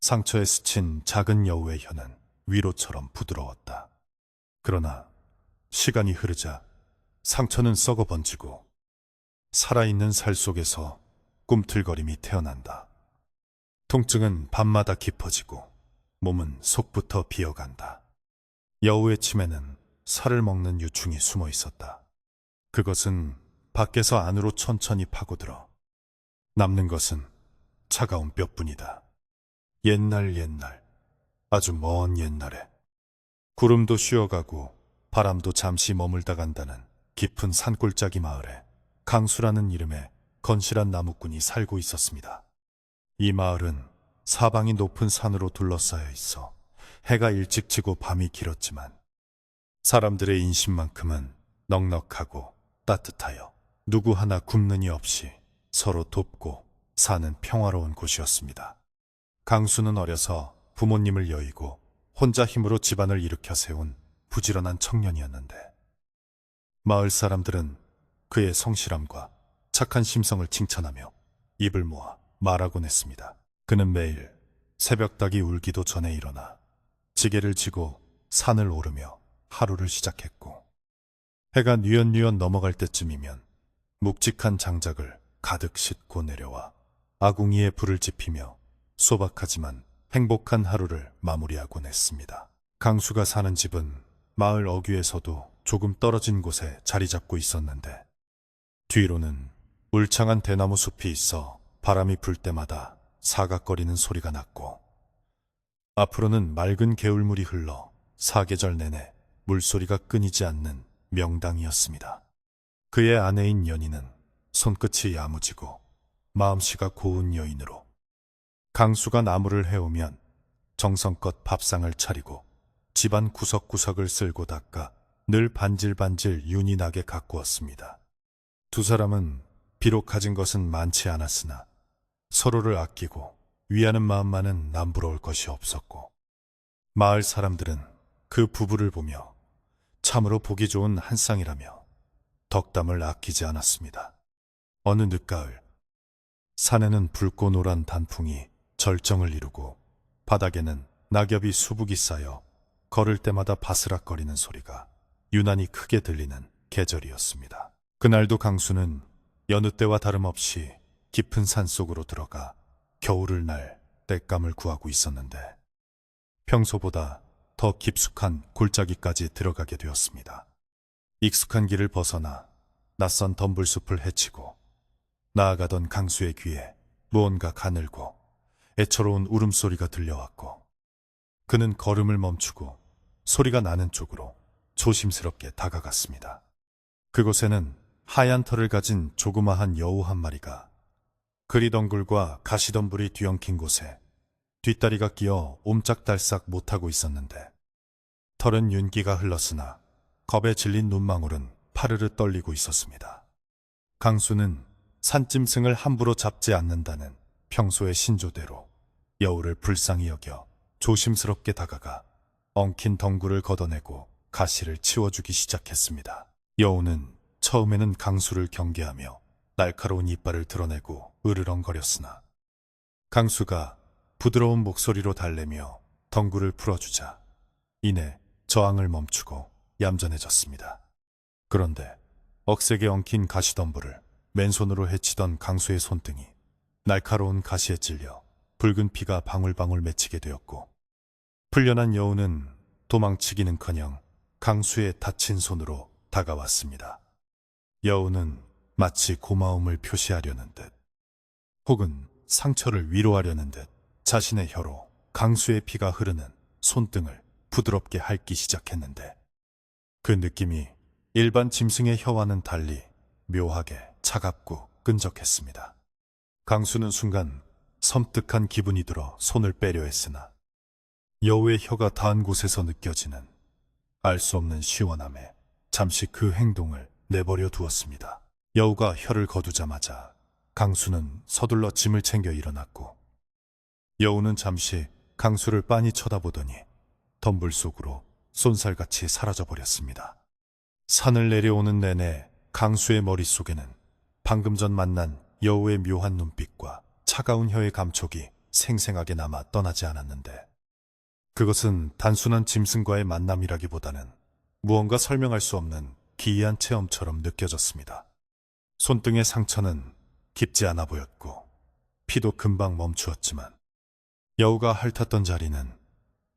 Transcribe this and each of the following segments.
상처에 스친 작은 여우의 혀는 위로처럼 부드러웠다. 그러나 시간이 흐르자 상처는 썩어 번지고 살아있는 살 속에서 꿈틀거림이 태어난다. 통증은 밤마다 깊어지고 몸은 속부터 비어간다. 여우의 침에는 살을 먹는 유충이 숨어 있었다. 그것은 밖에서 안으로 천천히 파고들어 남는 것은 차가운 뼈뿐이다. 옛날, 아주 먼 옛날에 구름도 쉬어가고 바람도 잠시 머물다 간다는 깊은 산골짜기 마을에 강수라는 이름의 건실한 나무꾼이 살고 있었습니다. 이 마을은 사방이 높은 산으로 둘러싸여 있어 해가 일찍 지고 밤이 길었지만 사람들의 인심만큼은 넉넉하고 따뜻하여 누구 하나 굶는 이 없이 서로 돕고 사는 평화로운 곳이었습니다. 강수는 어려서 부모님을 여의고 혼자 힘으로 집안을 일으켜 세운 부지런한 청년이었는데 마을 사람들은 그의 성실함과 착한 심성을 칭찬하며 입을 모아 말하곤 했습니다. 그는 매일 새벽닭이 울기도 전에 일어나 지게를 지고 산을 오르며 하루를 시작했고 해가 뉘엿뉘엿 넘어갈 때쯤이면 묵직한 장작을 가득 싣고 내려와 아궁이에 불을 지피며 소박하지만 행복한 하루를 마무리하곤 했습니다. 강수가 사는 집은 마을 어귀에서도 조금 떨어진 곳에 자리 잡고 있었는데 뒤로는 울창한 대나무 숲이 있어 바람이 불 때마다 사각거리는 소리가 났고 앞으로는 맑은 개울물이 흘러 사계절 내내 물소리가 끊이지 않는 명당이었습니다. 그의 아내인 연희는 손끝이 야무지고 마음씨가 고운 여인으로 강수가 나무를 해오면 정성껏 밥상을 차리고 집안 구석구석을 쓸고 닦아 늘 반질반질 윤이 나게 가꾸었습니다. 두 사람은 비록 가진 것은 많지 않았으나 서로를 아끼고 위하는 마음만은 남부러울 것이 없었고 마을 사람들은 그 부부를 보며 참으로 보기 좋은 한 쌍이라며 덕담을 아끼지 않았습니다. 어느 늦가을 산에는 붉고 노란 단풍이 절정을 이루고 바닥에는 낙엽이 수북이 쌓여 걸을 때마다 바스락거리는 소리가 유난히 크게 들리는 계절이었습니다. 그날도 강수는 여느 때와 다름없이 깊은 산속으로 들어가 겨울을 날 땔감을 구하고 있었는데 평소보다 더 깊숙한 골짜기까지 들어가게 되었습니다. 익숙한 길을 벗어나 낯선 덤불숲을 헤치고 나아가던 강수의 귀에 무언가 가늘고 애처로운 울음소리가 들려왔고 그는 걸음을 멈추고 소리가 나는 쪽으로 조심스럽게 다가갔습니다. 그곳에는 하얀 털을 가진 조그마한 여우 한 마리가 그리덩굴과 가시덤불이 뒤엉킨 곳에 뒷다리가 끼어 옴짝달싹 못하고 있었는데 털은 윤기가 흘렀으나 겁에 질린 눈망울은 파르르 떨리고 있었습니다. 강수는 산짐승을 함부로 잡지 않는다는 평소의 신조대로 여우를 불쌍히 여겨 조심스럽게 다가가 엉킨 덩굴을 걷어내고 가시를 치워주기 시작했습니다. 여우는 처음에는 강수를 경계하며 날카로운 이빨을 드러내고 으르렁거렸으나 강수가 부드러운 목소리로 달래며 덩굴을 풀어주자 이내 저항을 멈추고 얌전해졌습니다. 그런데 억세게 엉킨 가시덤불을 맨손으로 헤치던 강수의 손등이 날카로운 가시에 찔려 붉은 피가 방울방울 맺히게 되었고 풀려난 여우는 도망치기는커녕 강수의 다친 손으로 다가왔습니다. 여우는 마치 고마움을 표시하려는 듯 혹은 상처를 위로하려는 듯 자신의 혀로 강수의 피가 흐르는 손등을 부드럽게 핥기 시작했는데 그 느낌이 일반 짐승의 혀와는 달리 묘하게 차갑고 끈적했습니다. 강수는 순간 섬뜩한 기분이 들어 손을 빼려 했으나 여우의 혀가 닿은 곳에서 느껴지는 알 수 없는 시원함에 잠시 그 행동을 내버려 두었습니다. 여우가 혀를 거두자마자 강수는 서둘러 짐을 챙겨 일어났고 여우는 잠시 강수를 빤히 쳐다보더니 덤불 속으로 쏜살같이 사라져버렸습니다. 산을 내려오는 내내 강수의 머릿속에는 방금 전 만난 여우의 묘한 눈빛과 차가운 혀의 감촉이 생생하게 남아 떠나지 않았는데 그것은 단순한 짐승과의 만남이라기보다는 무언가 설명할 수 없는 기이한 체험처럼 느껴졌습니다. 손등의 상처는 깊지 않아 보였고 피도 금방 멈추었지만 여우가 핥았던 자리는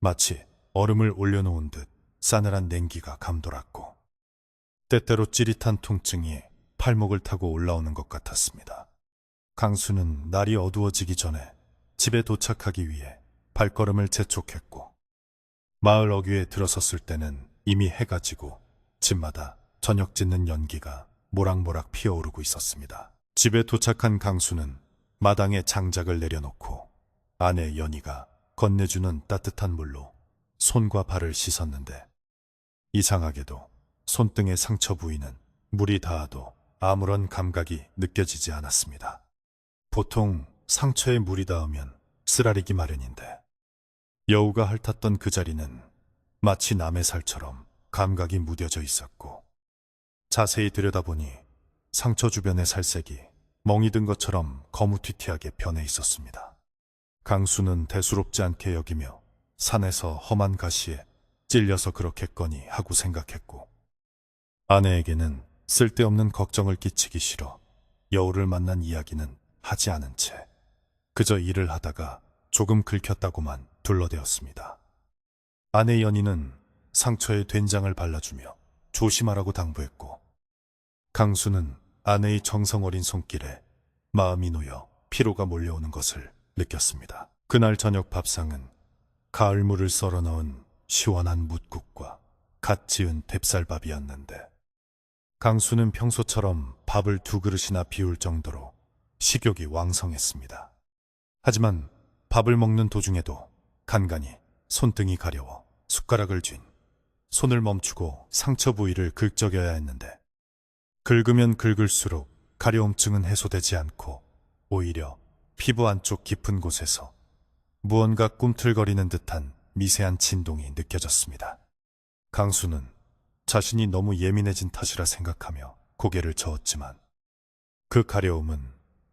마치 얼음을 올려놓은 듯 싸늘한 냉기가 감돌았고 때때로 찌릿한 통증이 팔목을 타고 올라오는 것 같았습니다. 강수는 날이 어두워지기 전에 집에 도착하기 위해 발걸음을 재촉했고 마을 어귀에 들어섰을 때는 이미 해가 지고 집마다 저녁 짓는 연기가 모락모락 피어오르고 있었습니다. 집에 도착한 강수는 마당에 장작을 내려놓고 아내 연희가 건네주는 따뜻한 물로 손과 발을 씻었는데 이상하게도 손등의 상처 부위는 물이 닿아도 아무런 감각이 느껴지지 않았습니다. 보통 상처에 물이 닿으면 쓰라리기 마련인데 여우가 핥았던 그 자리는 마치 남의 살처럼 감각이 무뎌져 있었고 자세히 들여다보니 상처 주변의 살색이 멍이 든 것처럼 거무튀튀하게 변해 있었습니다. 강수는 대수롭지 않게 여기며 산에서 험한 가시에 찔려서 그렇겠거니 하고 생각했고 아내에게는 쓸데없는 걱정을 끼치기 싫어 여우를 만난 이야기는 하지 않은 채 그저 일을 하다가 조금 긁혔다고만 둘러대었습니다. 아내 연희는 상처에 된장을 발라주며 조심하라고 당부했고 강수는 아내의 정성 어린 손길에 마음이 놓여 피로가 몰려오는 것을 느꼈습니다. 그날 저녁 밥상은 가을물을 썰어 넣은 시원한 뭇국과 갓 지은 뎁쌀밥이었는데 강수는 평소처럼 밥을 2그릇이나 비울 정도로 식욕이 왕성했습니다. 하지만 밥을 먹는 도중에도 간간히 손등이 가려워 숟가락을 쥔 손을 멈추고 상처 부위를 긁적여야 했는데 긁으면 긁을수록 가려움증은 해소되지 않고 오히려 피부 안쪽 깊은 곳에서 무언가 꿈틀거리는 듯한 미세한 진동이 느껴졌습니다. 강수는 자신이 너무 예민해진 탓이라 생각하며 고개를 저었지만 그 가려움은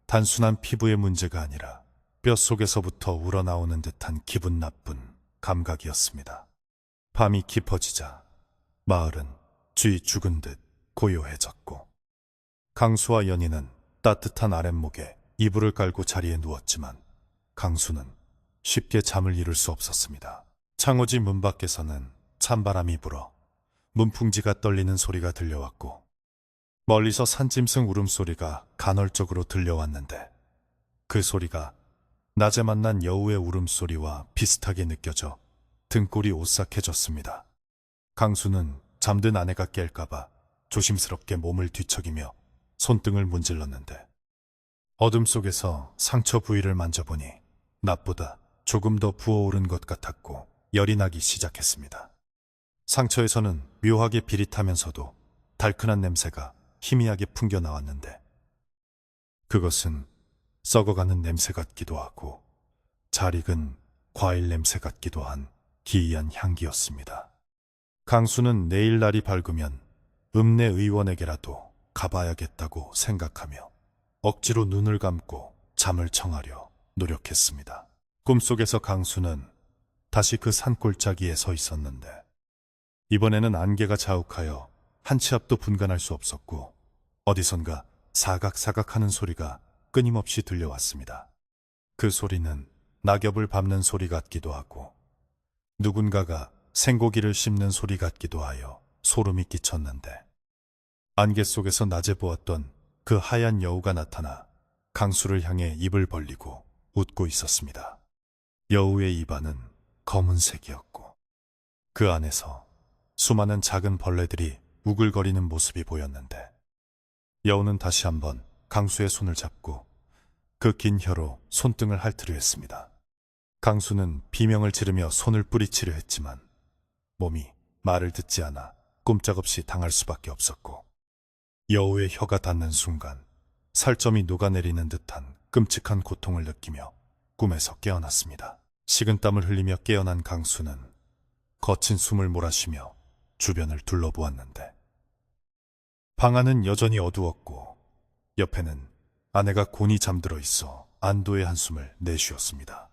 단순한 피부의 문제가 아니라 뼛속에서부터 우러나오는 듯한 기분 나쁜 감각이었습니다. 밤이 깊어지자 마을은 쥐 죽은 듯 고요해졌고 강수와 연희는 따뜻한 아랫목에 이불을 깔고 자리에 누웠지만 강수는 쉽게 잠을 이룰 수 없었습니다. 창호지 문 밖에서는 찬바람이 불어 문풍지가 떨리는 소리가 들려왔고 멀리서 산짐승 울음소리가 간헐적으로 들려왔는데 그 소리가 낮에 만난 여우의 울음소리와 비슷하게 느껴져 등골이 오싹해졌습니다. 강수는 잠든 아내가 깰까봐 조심스럽게 몸을 뒤척이며 손등을 문질렀는데 어둠 속에서 상처 부위를 만져보니 낮보다 조금 더 부어오른 것 같았고 열이 나기 시작했습니다. 상처에서는 묘하게 비릿하면서도 달큰한 냄새가 희미하게 풍겨 나왔는데 그것은 썩어가는 냄새 같기도 하고 잘 익은 과일 냄새 같기도 한 기이한 향기였습니다. 강수는 내일 날이 밝으면 읍내 의원에게라도 가봐야겠다고 생각하며 억지로 눈을 감고 잠을 청하려 노력했습니다. 꿈속에서 강수는 다시 그 산골짜기에 서 있었는데 이번에는 안개가 자욱하여 한 치 앞도 분간할 수 없었고 어디선가 사각사각하는 소리가 끊임없이 들려왔습니다. 그 소리는 낙엽을 밟는 소리 같기도 하고 누군가가 생고기를 씹는 소리 같기도 하여 소름이 끼쳤는데 안개 속에서 낮에 보았던 그 하얀 여우가 나타나 강수를 향해 입을 벌리고 웃고 있었습니다. 여우의 입안은 검은색이었고 그 안에서 수많은 작은 벌레들이 우글거리는 모습이 보였는데 여우는 다시 한번 강수의 손을 잡고 그 긴 혀로 손등을 핥으려 했습니다. 강수는 비명을 지르며 손을 뿌리치려 했지만 몸이 말을 듣지 않아 꼼짝없이 당할 수밖에 없었고 여우의 혀가 닿는 순간 살점이 녹아내리는 듯한 끔찍한 고통을 느끼며 꿈에서 깨어났습니다. 식은땀을 흘리며 깨어난 강수는 거친 숨을 몰아쉬며 주변을 둘러보았는데 방 안은 여전히 어두웠고 옆에는 아내가 곤히 잠들어 있어 안도의 한숨을 내쉬었습니다.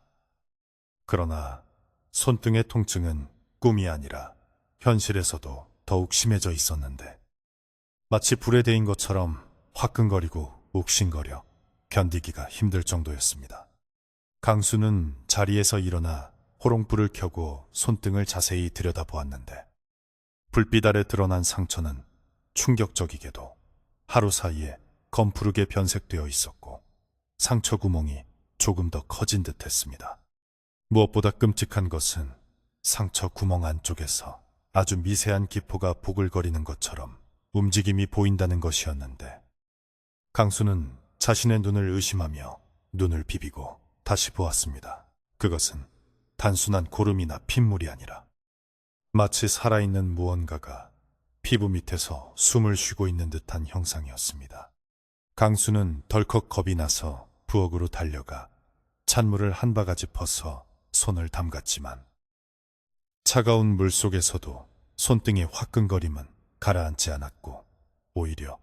그러나 손등의 통증은 꿈이 아니라 현실에서도 더욱 심해져 있었는데 마치 불에 데인 것처럼 화끈거리고 욱신거려 견디기가 힘들 정도였습니다. 강수는 자리에서 일어나 호롱불을 켜고 손등을 자세히 들여다보았는데 불빛 아래 드러난 상처는 충격적이게도 하루 사이에 검푸르게 변색되어 있었고 상처 구멍이 조금 더 커진 듯 했습니다. 무엇보다 끔찍한 것은 상처 구멍 안쪽에서 아주 미세한 기포가 보글거리는 것처럼 움직임이 보인다는 것이었는데 강수는 자신의 눈을 의심하며 눈을 비비고 다시 보았습니다. 그것은 단순한 고름이나 핏물이 아니라 마치 살아있는 무언가가 피부 밑에서 숨을 쉬고 있는 듯한 형상이었습니다. 강수는 덜컥 겁이 나서 부엌으로 달려가 찬물을 한 바가지 퍼서 손을 담갔지만 차가운 물 속에서도 손등의 화끈거림은 가라앉지 않았고 오히려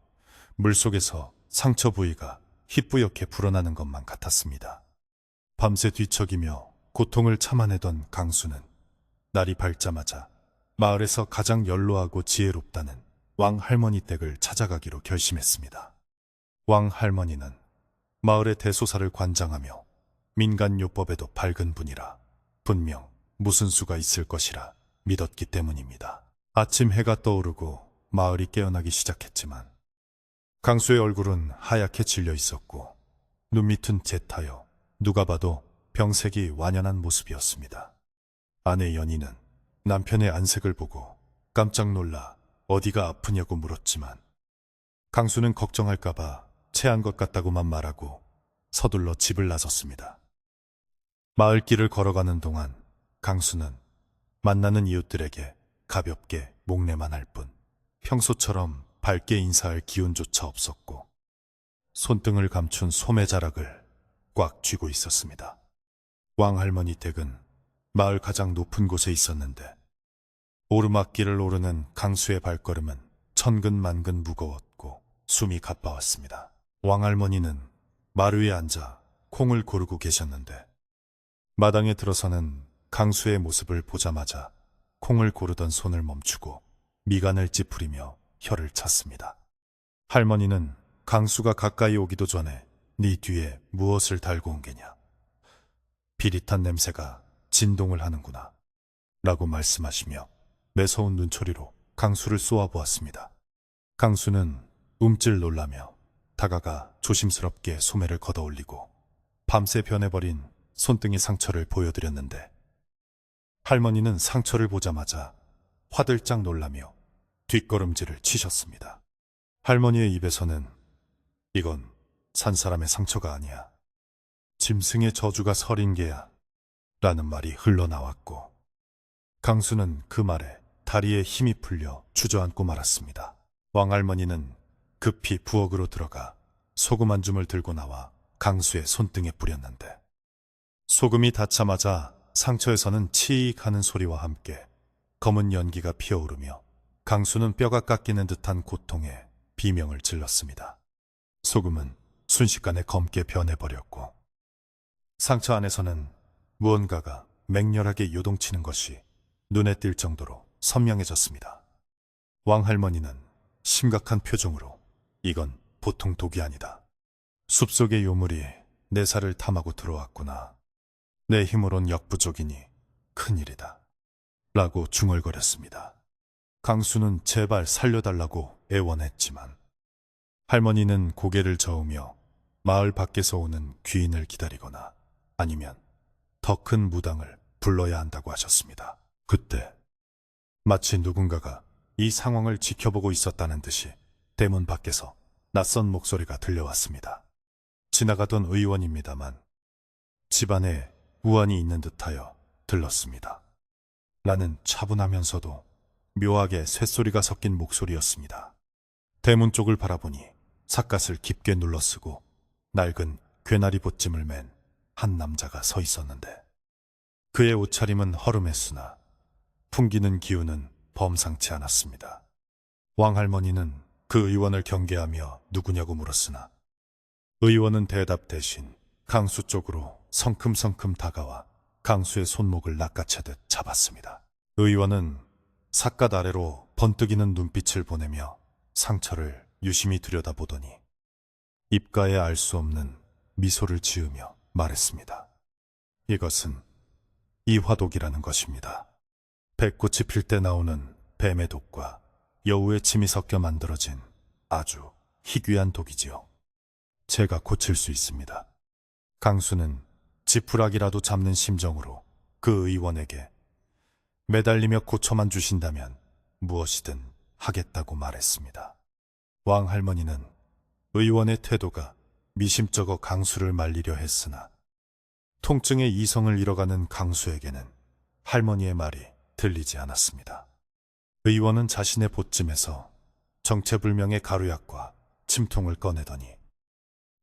물 속에서 상처 부위가 희뿌옇게 불어나는 것만 같았습니다. 밤새 뒤척이며 고통을 참아내던 강수는 날이 밝자마자 마을에서 가장 연로하고 지혜롭다는 왕 할머니 댁을 찾아가기로 결심했습니다. 왕 할머니는 마을의 대소사를 관장하며 민간요법에도 밝은 분이라 분명 무슨 수가 있을 것이라 믿었기 때문입니다. 아침 해가 떠오르고 마을이 깨어나기 시작했지만 강수의 얼굴은 하얗게 질려 있었고 눈밑은 재타여 누가 봐도 병색이 완연한 모습이었습니다. 아내 연희는 남편의 안색을 보고 깜짝 놀라 어디가 아프냐고 물었지만 강수는 걱정할까봐 체한 것 같다고만 말하고 서둘러 집을 나섰습니다. 마을길을 걸어가는 동안 강수는 만나는 이웃들에게 가볍게 목례만 할 뿐 평소처럼 밝게 인사할 기운조차 없었고 손등을 감춘 소매 자락을 꽉 쥐고 있었습니다. 왕할머니 댁은 마을 가장 높은 곳에 있었는데 오르막길을 오르는 강수의 발걸음은 천근만근 무거웠고 숨이 가빠왔습니다. 왕할머니는 마루에 앉아 콩을 고르고 계셨는데 마당에 들어서는 강수의 모습을 보자마자 콩을 고르던 손을 멈추고 미간을 찌푸리며 혀를 찼습니다. 할머니는 강수가 가까이 오기도 전에 네 뒤에 무엇을 달고 온 게냐. 비릿한 냄새가 진동을 하는구나 라고 말씀하시며 매서운 눈초리로 강수를 쏘아보았습니다. 강수는 움찔 놀라며 다가가 조심스럽게 소매를 걷어올리고 밤새 변해버린 손등의 상처를 보여드렸는데 할머니는 상처를 보자마자 화들짝 놀라며 뒷걸음질을 치셨습니다. 할머니의 입에서는 이건 산 사람의 상처가 아니야. 짐승의 저주가 서린 게야 라는 말이 흘러나왔고 강수는 그 말에 다리에 힘이 풀려 주저앉고 말았습니다. 왕할머니는 급히 부엌으로 들어가 소금 한 줌을 들고 나와 강수의 손등에 뿌렸는데 소금이 닿자마자 상처에서는 치익 하는 소리와 함께 검은 연기가 피어오르며 강수는 뼈가 깎이는 듯한 고통에 비명을 질렀습니다. 소금은 순식간에 검게 변해버렸고 상처 안에서는 무언가가 맹렬하게 요동치는 것이 눈에 띌 정도로 선명해졌습니다. 왕할머니는 심각한 표정으로 이건 보통 독이 아니다. 숲속의 요물이 내 살을 탐하고 들어왔구나. 내 힘으론 역부족이니 큰일이다. 라고 중얼거렸습니다. 강수는 제발 살려달라고 애원했지만 할머니는 고개를 저으며 마을 밖에서 오는 귀인을 기다리거나 아니면 더 큰 무당을 불러야 한다고 하셨습니다. 그때 마치 누군가가 이 상황을 지켜보고 있었다는 듯이 대문 밖에서 낯선 목소리가 들려왔습니다. 지나가던 의원입니다만 집안에 우환이 있는 듯하여 들렀습니다. 라는 차분하면서도 묘하게 쇳소리가 섞인 목소리였습니다. 대문 쪽을 바라보니 삿갓을 깊게 눌러쓰고 낡은 괴나리 보찜을 맨 한 남자가 서 있었는데 그의 옷차림은 허름했으나 풍기는 기운은 범상치 않았습니다. 왕할머니는 그 의원을 경계하며 누구냐고 물었으나 의원은 대답 대신 강수 쪽으로 성큼성큼 다가와 강수의 손목을 낚아채듯 잡았습니다. 의원은 삿갓 아래로 번뜩이는 눈빛을 보내며 상처를 유심히 들여다보더니 입가에 알 수 없는 미소를 지으며 말했습니다. 이것은 이화독이라는 것입니다. 백꽃이 필 때 나오는 뱀의 독과 여우의 침이 섞여 만들어진 아주 희귀한 독이지요. 제가 고칠 수 있습니다. 강수는 지푸라기라도 잡는 심정으로 그 의원에게 매달리며 고쳐만 주신다면 무엇이든 하겠다고 말했습니다. 왕 할머니는 의원의 태도가 미심쩍어 강수를 말리려 했으나 통증의 이성을 잃어가는 강수에게는 할머니의 말이 들리지 않았습니다. 의원은 자신의 보찜에서 정체불명의 가루약과 침통을 꺼내더니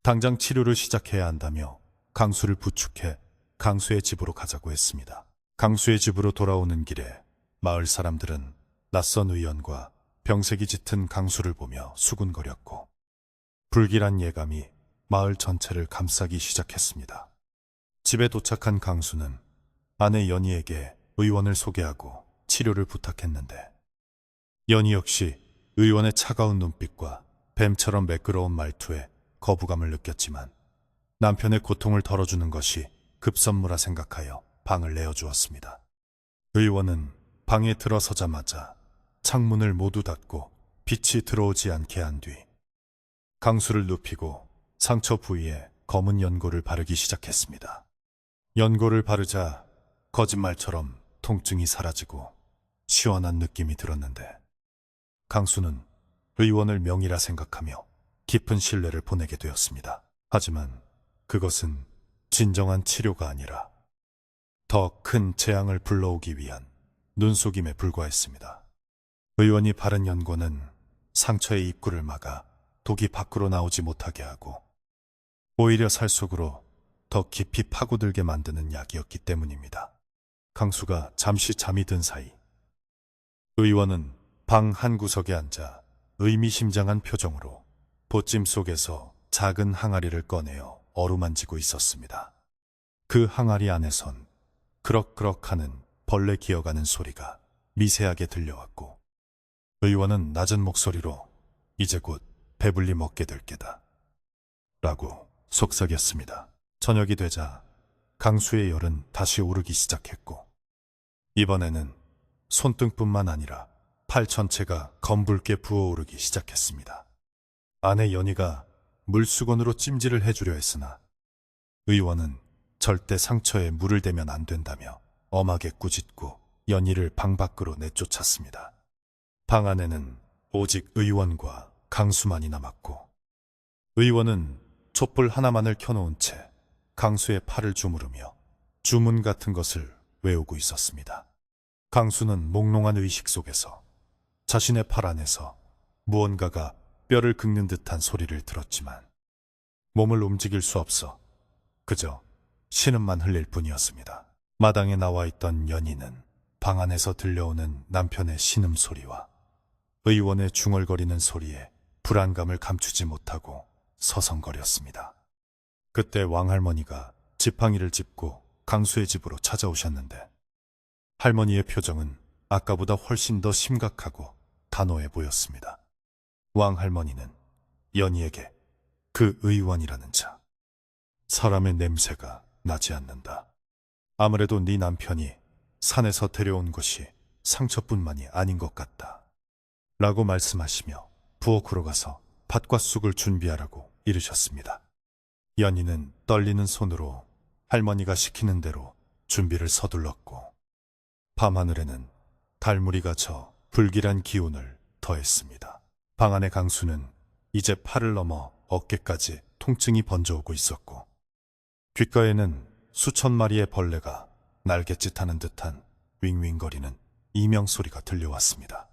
당장 치료를 시작해야 한다며 강수를 부축해 강수의 집으로 가자고 했습니다. 강수의 집으로 돌아오는 길에 마을 사람들은 낯선 의원과 병색이 짙은 강수를 보며 수군거렸고 불길한 예감이 마을 전체를 감싸기 시작했습니다. 집에 도착한 강수는 아내 연희에게 의원을 소개하고 치료를 부탁했는데 연희 역시 의원의 차가운 눈빛과 뱀처럼 매끄러운 말투에 거부감을 느꼈지만 남편의 고통을 덜어주는 것이 급선무라 생각하여 방을 내어주었습니다. 의원은 방에 들어서자마자 창문을 모두 닫고 빛이 들어오지 않게 한 뒤 강수를 눕히고 상처 부위에 검은 연고를 바르기 시작했습니다. 연고를 바르자 거짓말처럼 통증이 사라지고 시원한 느낌이 들었는데 강수는 의원을 명의라 생각하며 깊은 신뢰를 보내게 되었습니다. 하지만 그것은 진정한 치료가 아니라 더 큰 재앙을 불러오기 위한 눈속임에 불과했습니다. 의원이 바른 연고는 상처의 입구를 막아 독이 밖으로 나오지 못하게 하고 오히려 살 속으로 더 깊이 파고들게 만드는 약이었기 때문입니다. 강수가 잠시 잠이 든 사이 의원은 방 한 구석에 앉아 의미심장한 표정으로 보찜 속에서 작은 항아리를 꺼내어 어루만지고 있었습니다. 그 항아리 안에선 그럭그럭하는 벌레 기어가는 소리가 미세하게 들려왔고 의원은 낮은 목소리로 이제 곧 배불리 먹게 될 게다 라고 속삭였습니다. 저녁이 되자 강수의 열은 다시 오르기 시작했고 이번에는 손등뿐만 아니라 팔 전체가 검붉게 부어오르기 시작했습니다. 아내 연희가 물수건으로 찜질을 해주려 했으나 의원은 절대 상처에 물을 대면 안 된다며 엄하게 꾸짖고 연희를 방 밖으로 내쫓았습니다. 방 안에는 오직 의원과 강수만이 남았고 의원은 촛불 하나만을 켜놓은 채 강수의 팔을 주무르며 주문 같은 것을 외우고 있었습니다. 강수는 몽롱한 의식 속에서 자신의 팔 안에서 무언가가 뼈를 긁는 듯한 소리를 들었지만 몸을 움직일 수 없어 그저 신음만 흘릴 뿐이었습니다. 마당에 나와 있던 연희는 방 안에서 들려오는 남편의 신음소리와 의원의 중얼거리는 소리에 불안감을 감추지 못하고 서성거렸습니다. 그때 왕할머니가 지팡이를 짚고 강수의 집으로 찾아오셨는데 할머니의 표정은 아까보다 훨씬 더 심각하고 단호해 보였습니다. 왕할머니는 연희에게 그 의원이라는 자, 사람의 냄새가 나지 않는다. 아무래도 네 남편이 산에서 데려온 것이 상처뿐만이 아닌 것 같다. 라고 말씀하시며 부엌으로 가서 팥과 쑥을 준비하라고 이르셨습니다. 연희는 떨리는 손으로 할머니가 시키는 대로 준비를 서둘렀고 밤하늘에는 달무리가 저 불길한 기운을 더했습니다. 방 안의 강수는 이제 팔을 넘어 어깨까지 통증이 번져오고 있었고 귓가에는 수천 마리의 벌레가 날갯짓하는 듯한 윙윙거리는 이명소리가 들려왔습니다.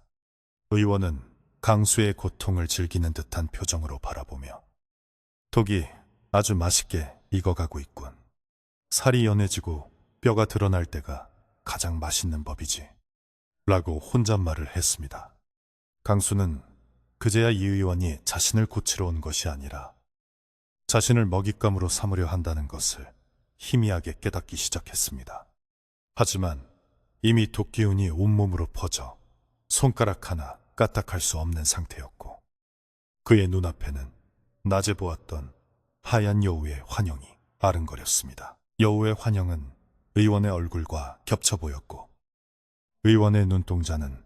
의원은 강수의 고통을 즐기는 듯한 표정으로 바라보며 독이 아주 맛있게 익어가고 있군. 살이 연해지고 뼈가 드러날 때가 가장 맛있는 법이지. 라고 혼잣말을 했습니다. 강수는 그제야 이 의원이 자신을 고치러 온 것이 아니라 자신을 먹잇감으로 삼으려 한다는 것을 희미하게 깨닫기 시작했습니다. 하지만 이미 독기운이 온몸으로 퍼져 손가락 하나 까딱할 수 없는 상태였고 그의 눈앞에는 낮에 보았던 하얀 여우의 환영이 아른거렸습니다. 여우의 환영은 의원의 얼굴과 겹쳐 보였고 의원의 눈동자는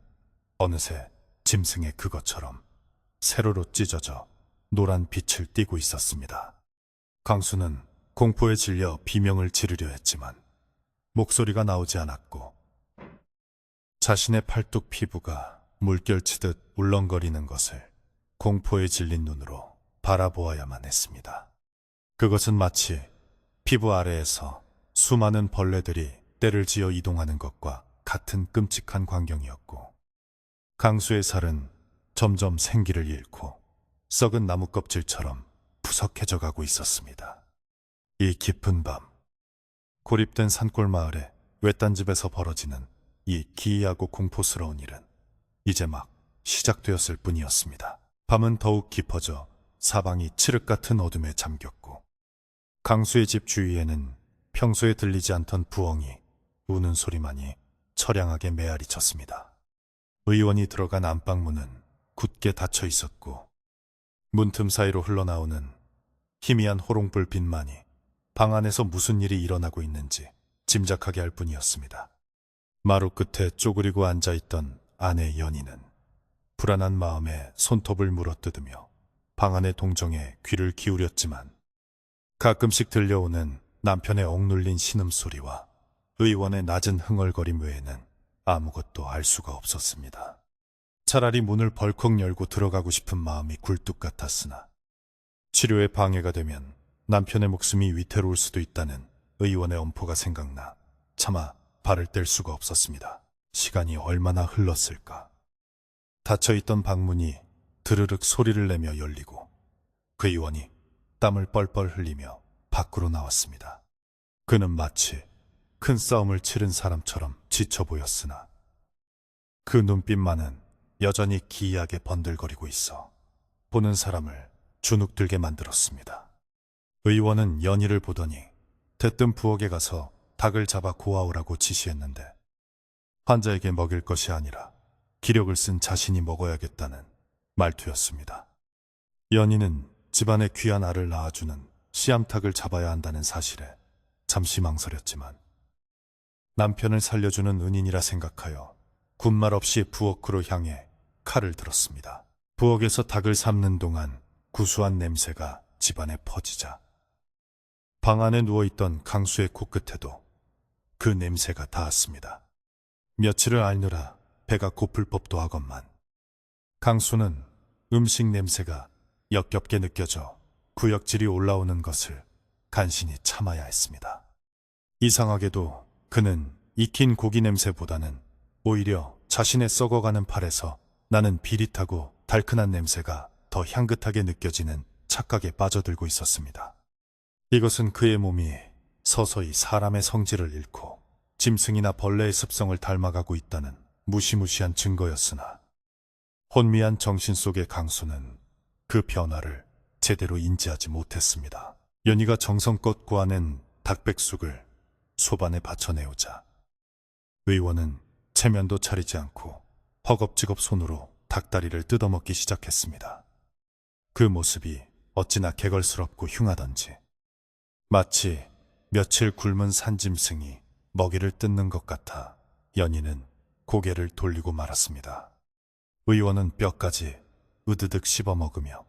어느새 짐승의 그것처럼 세로로 찢어져 노란 빛을 띠고 있었습니다. 강수는 공포에 질려 비명을 지르려 했지만 목소리가 나오지 않았고 자신의 팔뚝 피부가 물결치듯 울렁거리는 것을 공포에 질린 눈으로 바라보아야만 했습니다. 그것은 마치 피부 아래에서 수많은 벌레들이 떼를 지어 이동하는 것과 같은 끔찍한 광경이었고 강수의 살은 점점 생기를 잃고 썩은 나무 껍질처럼 푸석해져 가고 있었습니다. 이 깊은 밤, 고립된 산골 마을의 외딴 집에서 벌어지는 이 기이하고 공포스러운 일은 이제 막 시작되었을 뿐이었습니다. 밤은 더욱 깊어져 사방이 칠흑 같은 어둠에 잠겼고 강수의 집 주위에는 평소에 들리지 않던 부엉이 우는 소리만이 처량하게 메아리 쳤습니다. 의원이 들어간 안방문은 굳게 닫혀 있었고 문틈 사이로 흘러나오는 희미한 호롱불 빛만이 방 안에서 무슨 일이 일어나고 있는지 짐작하게 할 뿐이었습니다. 마루 끝에 쪼그리고 앉아있던 아내 연희는 불안한 마음에 손톱을 물어뜯으며 방 안의 동정에 귀를 기울였지만 가끔씩 들려오는 남편의 억눌린 신음소리와 의원의 낮은 흥얼거림 외에는 아무것도 알 수가 없었습니다. 차라리 문을 벌컥 열고 들어가고 싶은 마음이 굴뚝 같았으나 치료에 방해가 되면 남편의 목숨이 위태로울 수도 있다는 의원의 엄포가 생각나 차마 발을 뗄 수가 없었습니다. 시간이 얼마나 흘렀을까. 닫혀있던 방문이 드르륵 소리를 내며 열리고 그 의원이 땀을 뻘뻘 흘리며 밖으로 나왔습니다. 그는 마치 큰 싸움을 치른 사람처럼 지쳐 보였으나 그 눈빛만은 여전히 기이하게 번들거리고 있어 보는 사람을 주눅들게 만들었습니다. 의원은 연희를 보더니 대뜸 부엌에 가서 닭을 잡아 고아오라고 지시했는데 환자에게 먹일 것이 아니라 기력을 쓴 자신이 먹어야겠다는 말투였습니다. 연희는 집안에 귀한 알을 낳아주는 씨암탉을 잡아야 한다는 사실에 잠시 망설였지만 남편을 살려주는 은인이라 생각하여 군말 없이 부엌으로 향해 칼을 들었습니다. 부엌에서 닭을 삶는 동안 구수한 냄새가 집안에 퍼지자 방 안에 누워있던 강수의 코끝에도 그 냄새가 닿았습니다. 며칠을 앓느라 배가 고플 법도 하건만 강수는 음식 냄새가 역겹게 느껴져 구역질이 올라오는 것을 간신히 참아야 했습니다. 이상하게도 그는 익힌 고기 냄새보다는 오히려 자신의 썩어가는 팔에서 나는 비릿하고 달큰한 냄새가 더 향긋하게 느껴지는 착각에 빠져들고 있었습니다. 이것은 그의 몸이 서서히 사람의 성질을 잃고 짐승이나 벌레의 습성을 닮아가고 있다는 무시무시한 증거였으나 혼미한 정신 속의 강수는 그 변화를 제대로 인지하지 못했습니다. 연희가 정성껏 구워낸 닭백숙을 소반에 받쳐내오자 의원은 체면도 차리지 않고 허겁지겁 손으로 닭다리를 뜯어먹기 시작했습니다. 그 모습이 어찌나 개걸스럽고 흉하던지 마치 며칠 굶은 산짐승이 먹이를 뜯는 것 같아 연희는 고개를 돌리고 말았습니다. 의원은 뼈까지 으드득 씹어먹으며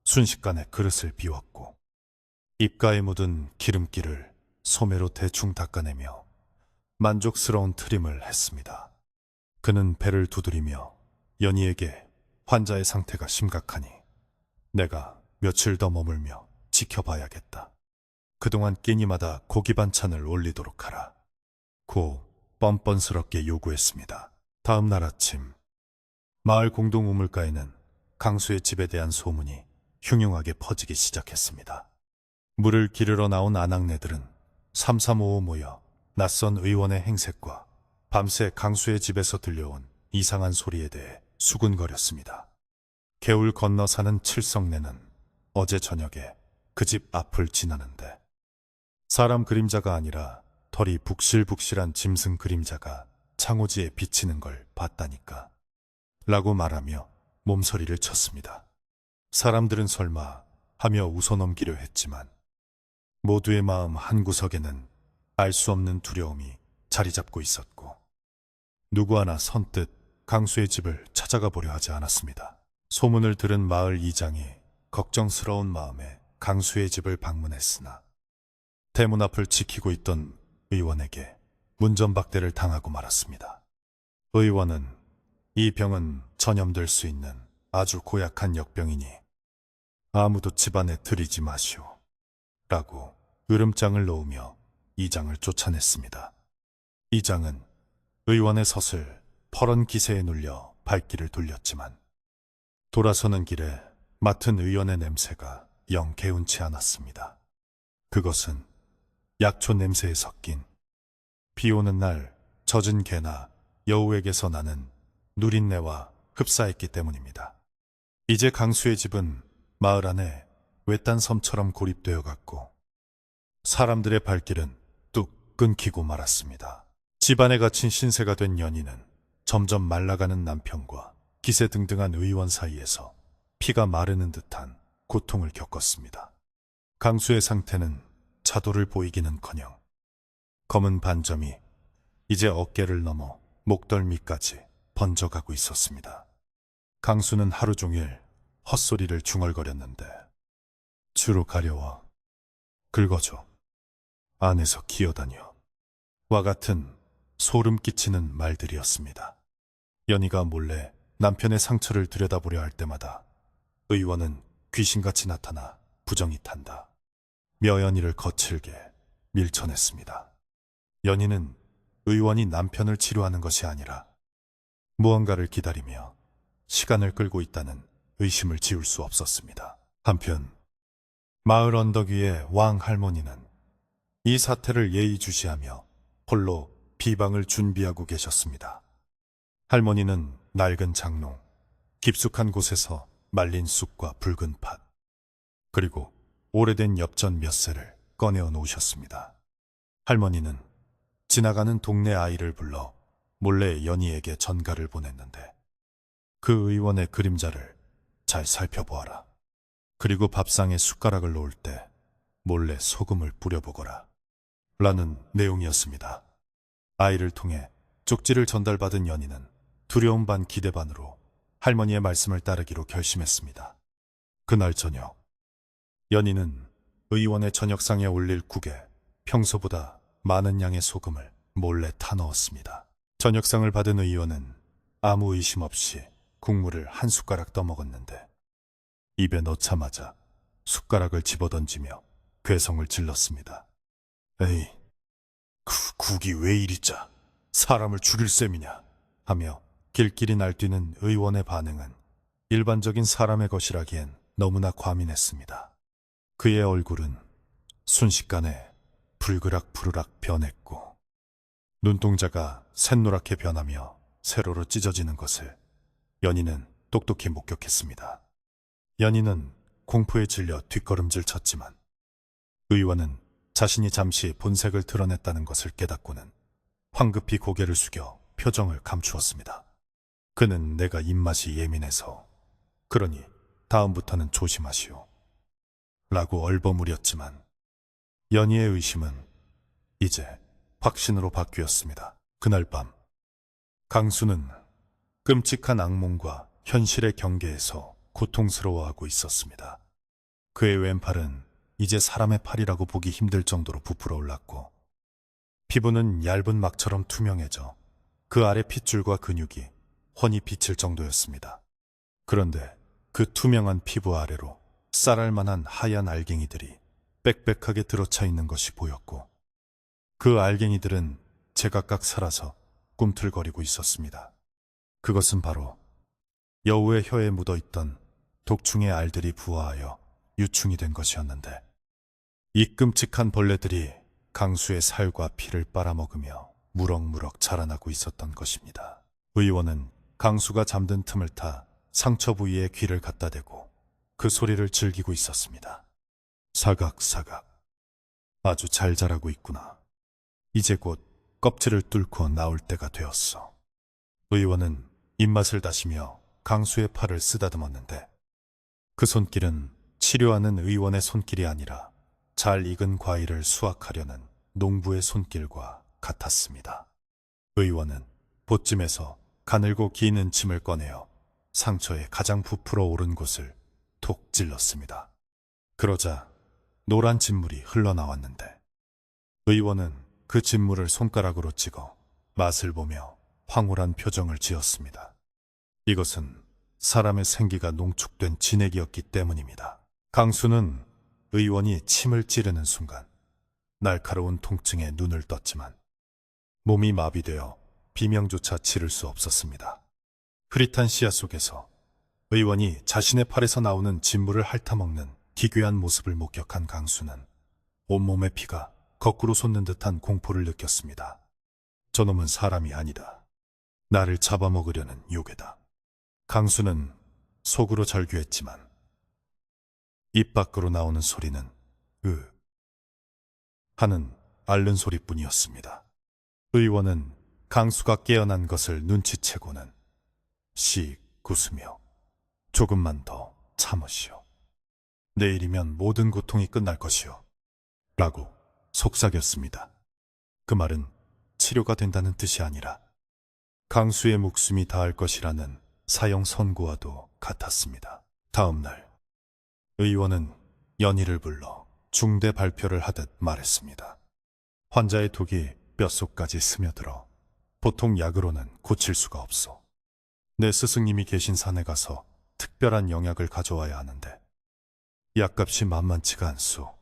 순식간에 그릇을 비웠고 입가에 묻은 기름기를 소매로 대충 닦아내며 만족스러운 트림을 했습니다. 그는 배를 두드리며 연희에게 환자의 상태가 심각하니 내가 며칠 더 머물며 지켜봐야겠다. 그동안 끼니마다 고기 반찬을 올리도록 하라. 고 뻔뻔스럽게 요구했습니다. 다음 날 아침 마을 공동 우물가에는 강수의 집에 대한 소문이 흉흉하게 퍼지기 시작했습니다. 물을 기르러 나온 아낙네들은 삼삼오오 모여 낯선 의원의 행색과 밤새 강수의 집에서 들려온 이상한 소리에 대해 수군거렸습니다. 개울 건너 사는 칠성네는 어제 저녁에 그 집 앞을 지나는데 사람 그림자가 아니라 털이 북실북실한 짐승 그림자가 창호지에 비치는 걸 봤다니까. 라고 말하며 몸서리를 쳤습니다. 사람들은 설마 하며 웃어넘기려 했지만 모두의 마음 한구석에는 알 수 없는 두려움이 자리 잡고 있었고 누구 하나 선뜻 강수의 집을 찾아가 보려 하지 않았습니다. 소문을 들은 마을 이장이 걱정스러운 마음에 강수의 집을 방문했으나 대문 앞을 지키고 있던 의원에게 문전박대를 당하고 말았습니다. 의원은 이 병은 전염될 수 있는 아주 고약한 역병이니 아무도 집안에 들이지 마시오. 라고 으름장을 놓으며 이장을 쫓아냈습니다. 이장은 의원의 섯을 퍼런 기세에 눌려 발길을 돌렸지만 돌아서는 길에 맡은 의원의 냄새가 영 개운치 않았습니다. 그것은 약초 냄새에 섞인 비 오는 날 젖은 개나 여우에게서 나는 누린내와 흡사했기 때문입니다. 이제 강수의 집은 마을 안에 외딴 섬처럼 고립되어 갔고 사람들의 발길은 뚝 끊기고 말았습니다. 집안에 갇힌 신세가 된 연희는 점점 말라가는 남편과 기세등등한 의원 사이에서 피가 마르는 듯한 고통을 겪었습니다. 강수의 상태는 차도를 보이기는커녕 검은 반점이 이제 어깨를 넘어 목덜미까지 번져가고 있었습니다. 강수는 하루 종일 헛소리를 중얼거렸는데 주로 가려워, 긁어줘, 안에서 기어다녀 와 같은 소름 끼치는 말들이었습니다. 연희가 몰래 남편의 상처를 들여다보려 할 때마다 의원은 귀신같이 나타나 부정이 탄다. 묘연희를 거칠게 밀쳐냈습니다. 연희는 의원이 남편을 치료하는 것이 아니라 무언가를 기다리며 시간을 끌고 있다는 의심을 지울 수 없었습니다. 한편 마을 언덕 위의 왕 할머니는 이 사태를 예의주시하며 홀로 비방을 준비하고 계셨습니다. 할머니는 낡은 장롱, 깊숙한 곳에서 말린 쑥과 붉은 팥, 그리고 오래된 엽전 몇 세를 꺼내어 놓으셨습니다. 할머니는 지나가는 동네 아이를 불러 몰래 연희에게 전가를 보냈는데 그 의원의 그림자를 잘 살펴보아라. 그리고 밥상에 숟가락을 놓을 때 몰래 소금을 뿌려보거라. 라는 내용이었습니다. 아이를 통해 쪽지를 전달받은 연희는 두려움 반 기대 반으로 할머니의 말씀을 따르기로 결심했습니다. 그날 저녁, 연희는 의원의 저녁상에 올릴 국에 평소보다 많은 양의 소금을 몰래 타 넣었습니다. 저녁상을 받은 의원은 아무 의심 없이 국물을 한 숟가락 떠먹었는데 입에 넣자마자 숟가락을 집어던지며 괴성을 질렀습니다. 에이, 국이 왜 이리 짜? 사람을 죽일 셈이냐? 하며 길길이 날뛰는 의원의 반응은 일반적인 사람의 것이라기엔 너무나 과민했습니다. 그의 얼굴은 순식간에 불그락 변했고 눈동자가 샛노랗게 변하며 세로로 찢어지는 것을 연희는 똑똑히 목격했습니다. 연희는 공포에 질려 뒷걸음질 쳤지만 의원은 자신이 잠시 본색을 드러냈다는 것을 깨닫고는 황급히 고개를 숙여 표정을 감추었습니다. 그는 내가 입맛이 예민해서 그러니 다음부터는 조심하시오. 라고 얼버무렸지만 연희의 의심은 이제 확신으로 바뀌었습니다. 그날 밤 강수는 끔찍한 악몽과 현실의 경계에서 고통스러워하고 있었습니다. 그의 왼팔은 이제 사람의 팔이라고 보기 힘들 정도로 부풀어 올랐고 피부는 얇은 막처럼 투명해져 그 아래 핏줄과 근육이 훤히 비칠 정도였습니다. 그런데 그 투명한 피부 아래로 쌀알만한 하얀 알갱이들이 빽빽하게 들어차 있는 것이 보였고 그 알갱이들은 제각각 살아서 꿈틀거리고 있었습니다. 그것은 바로 여우의 혀에 묻어있던 독충의 알들이 부화하여 유충이 된 것이었는데 이 끔찍한 벌레들이 강수의 살과 피를 빨아먹으며 무럭무럭 자라나고 있었던 것입니다. 의원은 강수가 잠든 틈을 타 상처 부위에 귀를 갖다 대고 그 소리를 즐기고 있었습니다. 사각사각. 아주 잘 자라고 있구나. 이제 곧 껍질을 뚫고 나올 때가 되었어. 의원은 입맛을 다시며 강수의 팔을 쓰다듬었는데 그 손길은 치료하는 의원의 손길이 아니라 잘 익은 과일을 수확하려는 농부의 손길과 같았습니다. 의원은 보찜에서 가늘고 긴 은침을 꺼내어 상처에 가장 부풀어 오른 곳을 톡 찔렀습니다. 그러자 노란 진물이 흘러나왔는데 의원은 그 진물을 손가락으로 찍어 맛을 보며 황홀한 표정을 지었습니다. 이것은 사람의 생기가 농축된 진액이었기 때문입니다. 강수는 의원이 침을 찌르는 순간 날카로운 통증에 눈을 떴지만 몸이 마비되어 비명조차 지를 수 없었습니다. 흐릿한 시야 속에서 의원이 자신의 팔에서 나오는 진물을 핥아먹는 기괴한 모습을 목격한 강수는 온몸의 피가 거꾸로 솟는 듯한 공포를 느꼈습니다. 저놈은 사람이 아니다. 나를 잡아먹으려는 요괴다. 강수는 속으로 절규했지만 입 밖으로 나오는 소리는 하는 앓는 소리뿐이었습니다. 의원은 강수가 깨어난 것을 눈치채고는 씩 웃으며 조금만 더 참으시오. 내일이면 모든 고통이 끝날 것이오. 라고 속삭였습니다. 그 말은 치료가 된다는 뜻이 아니라 강수의 목숨이 닿을 것이라는 사형 선고와도 같았습니다. 다음 날 의원은 연희를 불러 중대 발표를 하듯 말했습니다. 환자의 독이 뼛속까지 스며들어 보통 약으로는 고칠 수가 없소. 내 스승님이 계신 산에 가서 특별한 영약을 가져와야 하는데 약값이 만만치가 않소.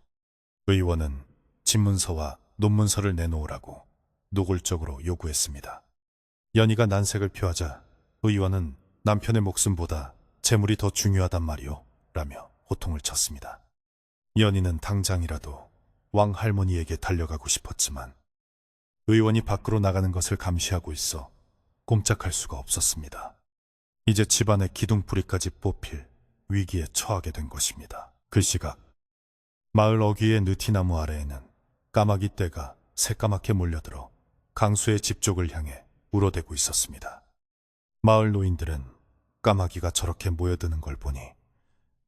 의원은 집문서와 논문서를 내놓으라고 노골적으로 요구했습니다. 연희가 난색을 표하자 의원은 남편의 목숨보다 재물이 더 중요하단 말이오 라며 호통을 쳤습니다. 연희는 당장이라도 왕 할머니에게 달려가고 싶었지만 의원이 밖으로 나가는 것을 감시하고 있어 꼼짝할 수가 없었습니다. 이제 집안의 기둥뿌리까지 뽑힐 위기에 처하게 된 것입니다. 그 시각 마을 어귀의 느티나무 아래에는 까마귀 떼가 새까맣게 몰려들어 강수의 집 쪽을 향해 울어대고 있었습니다. 마을 노인들은 까마귀가 저렇게 모여드는 걸 보니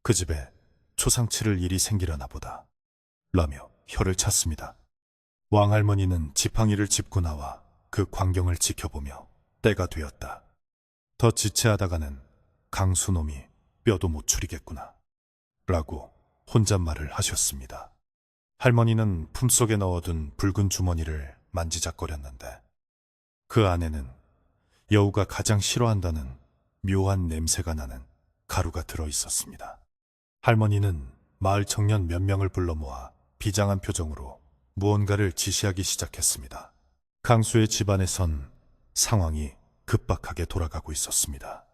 그 집에 초상치를 일이 생기려나 보다 라며 혀를 찼습니다. 왕할머니는 지팡이를 짚고 나와 그 광경을 지켜보며 때가 되었다. 더 지체하다가는 강수놈이 뼈도 못 추리겠구나 라고 혼잣말을 하셨습니다. 할머니는 품속에 넣어둔 붉은 주머니를 만지작거렸는데 그 안에는 여우가 가장 싫어한다는 묘한 냄새가 나는 가루가 들어 있었습니다. 할머니는 마을 청년 몇 명을 불러 모아 비장한 표정으로 무언가를 지시하기 시작했습니다. 강수의 집안에선 상황이 급박하게 돌아가고 있었습니다.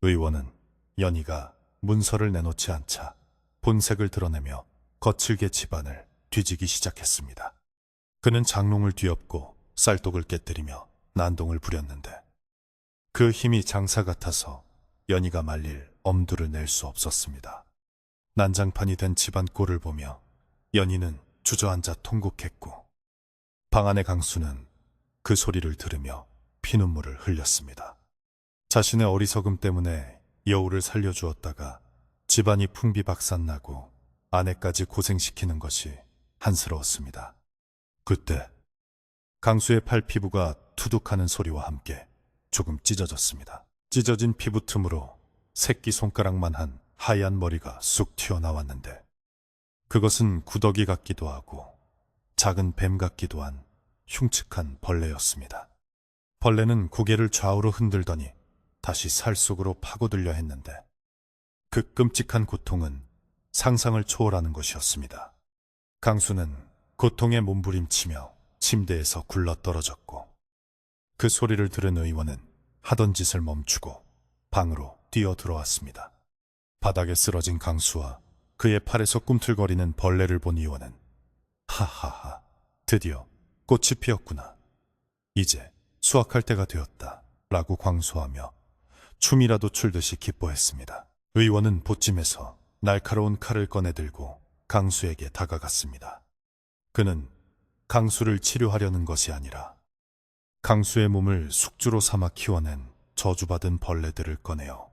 의원은 연희가 문서를 내놓지 않자 본색을 드러내며 거칠게 집안을 뒤지기 시작했습니다. 그는 장롱을 뒤엎고 쌀독을 깨뜨리며 난동을 부렸는데 그 힘이 장사 같아서 연희가 말릴 엄두를 낼 수 없었습니다. 난장판이 된 집안 꼴을 보며 연희는 주저앉아 통곡했고 방 안의 강수는 그 소리를 들으며 피눈물을 흘렸습니다. 자신의 어리석음 때문에 여우를 살려주었다가 집안이 풍비박산나고 아내까지 고생시키는 것이 한스러웠습니다. 그때 강수의 팔 피부가 투둑하는 소리와 함께 조금 찢어졌습니다. 찢어진 피부 틈으로 새끼 손가락만한 하얀 머리가 쑥 튀어나왔는데 그것은 구더기 같기도 하고 작은 뱀 같기도 한 흉측한 벌레였습니다. 벌레는 고개를 좌우로 흔들더니 다시 살 속으로 파고들려 했는데 그 끔찍한 고통은 상상을 초월하는 것이었습니다. 강수는 고통에 몸부림치며 침대에서 굴러떨어졌고 그 소리를 들은 의원은 하던 짓을 멈추고 방으로 뛰어들어왔습니다. 바닥에 쓰러진 강수와 그의 팔에서 꿈틀거리는 벌레를 본 의원은 하하하, 드디어 꽃이 피었구나. 이제 수확할 때가 되었다 라고 광수하며 춤이라도 출듯이 기뻐했습니다. 의원은 보찜에서 날카로운 칼을 꺼내들고 강수에게 다가갔습니다. 그는 강수를 치료하려는 것이 아니라 강수의 몸을 숙주로 삼아 키워낸 저주받은 벌레들을 꺼내어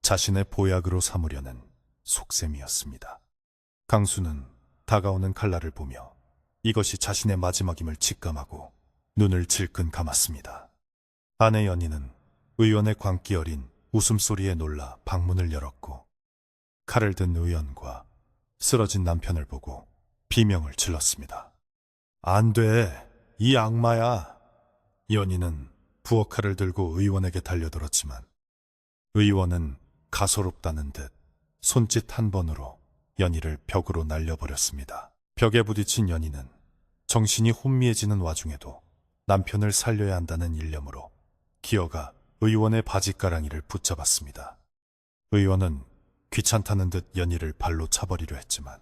자신의 보약으로 삼으려는 속셈이었습니다. 강수는 다가오는 칼날을 보며 이것이 자신의 마지막임을 직감하고 눈을 질끈 감았습니다. 아내 연희는 의원의 광기 어린 웃음소리에 놀라 방문을 열었고 칼을 든 의원과 쓰러진 남편을 보고 비명을 질렀습니다. 안 돼, 이 악마야. 연희는 부엌칼을 들고 의원에게 달려들었지만 의원은 가소롭다는 듯 손짓 한 번으로 연희를 벽으로 날려버렸습니다. 벽에 부딪힌 연희는 정신이 혼미해지는 와중에도 남편을 살려야 한다는 일념으로 기어가 의원의 바지가랑이를 붙잡았습니다. 의원은 귀찮다는 듯 연희를 발로 차버리려 했지만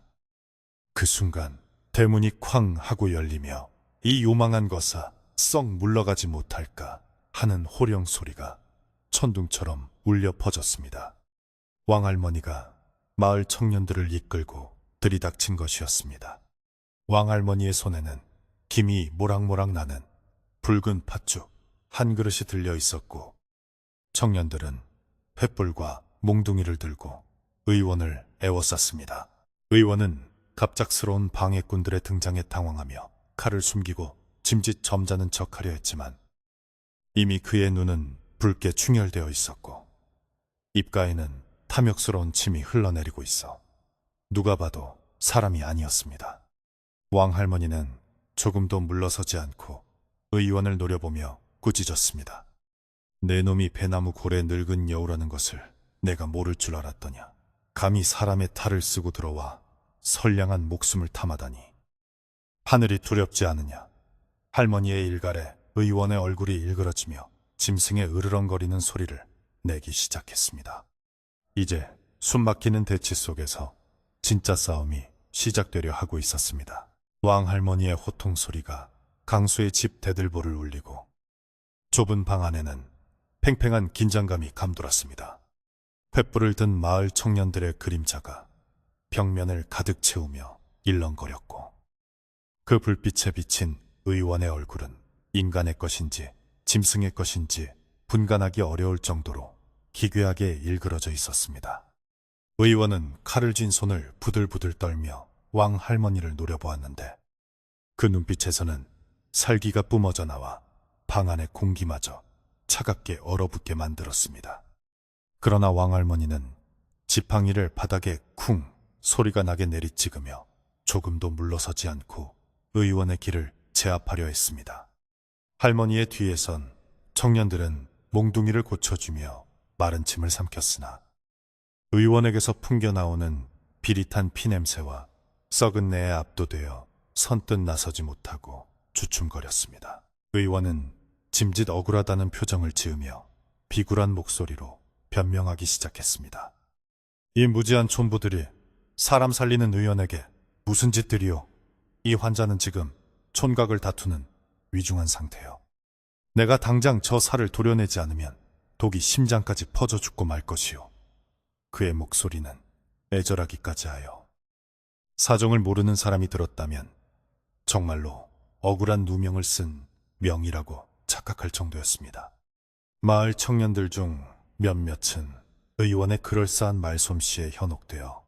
그 순간 대문이 쾅 하고 열리며 이 요망한 것아 썩 물러가지 못할까 하는 호령 소리가 천둥처럼 울려 퍼졌습니다. 왕할머니가 마을 청년들을 이끌고 들이닥친 것이었습니다. 왕할머니의 손에는 김이 모락모락 나는 붉은 팥죽 한 그릇이 들려 있었고 청년들은 횃불과 몽둥이를 들고 의원을 에워쌌습니다. 의원은 갑작스러운 방해꾼들의 등장에 당황하며 칼을 숨기고 짐짓 점잖은 척하려 했지만 이미 그의 눈은 붉게 충혈되어 있었고 입가에는 탐욕스러운 침이 흘러내리고 있어 누가 봐도 사람이 아니었습니다. 왕할머니는 조금도 물러서지 않고 의원을 노려보며 꾸짖었습니다. 내 놈이 배나무 고래 늙은 여우라는 것을 내가 모를 줄 알았더냐. 감히 사람의 탈을 쓰고 들어와 선량한 목숨을 탐하다니. 하늘이 두렵지 않으냐. 할머니의 일갈에 의원의 얼굴이 일그러지며 짐승의 으르렁거리는 소리를 내기 시작했습니다. 이제 숨막히는 대치 속에서 진짜 싸움이 시작되려 하고 있었습니다. 왕할머니의 호통 소리가 강수의 집 대들보를 울리고 좁은 방 안에는 팽팽한 긴장감이 감돌았습니다. 횃불을 든 마을 청년들의 그림자가 벽면을 가득 채우며 일렁거렸고 그 불빛에 비친 의원의 얼굴은 인간의 것인지 짐승의 것인지 분간하기 어려울 정도로 기괴하게 일그러져 있었습니다. 의원은 칼을 쥔 손을 부들부들 떨며 왕 할머니를 노려보았는데 그 눈빛에서는 살기가 뿜어져 나와 방 안의 공기마저 차갑게 얼어붙게 만들었습니다. 그러나 왕할머니는 지팡이를 바닥에 쿵 소리가 나게 내리찍으며 조금도 물러서지 않고 의원의 길을 제압하려 했습니다. 할머니의 뒤에선 청년들은 몽둥이를 고쳐주며 마른 침을 삼켰으나 의원에게서 풍겨나오는 비릿한 피냄새와 썩은 내에 압도되어 선뜻 나서지 못하고 주춤거렸습니다. 의원은 짐짓 억울하다는 표정을 지으며 비굴한 목소리로 변명하기 시작했습니다. 이 무지한 촌부들이 사람 살리는 의원에게 무슨 짓들이요? 이 환자는 지금 촌각을 다투는 위중한 상태요. 내가 당장 저 살을 도려내지 않으면 독이 심장까지 퍼져 죽고 말 것이요. 그의 목소리는 애절하기까지 하여 사정을 모르는 사람이 들었다면 정말로 억울한 누명을 쓴 명이라고 착각할 정도였습니다. 마을 청년들 중 몇몇은 의원의 그럴싸한 말솜씨에 현혹되어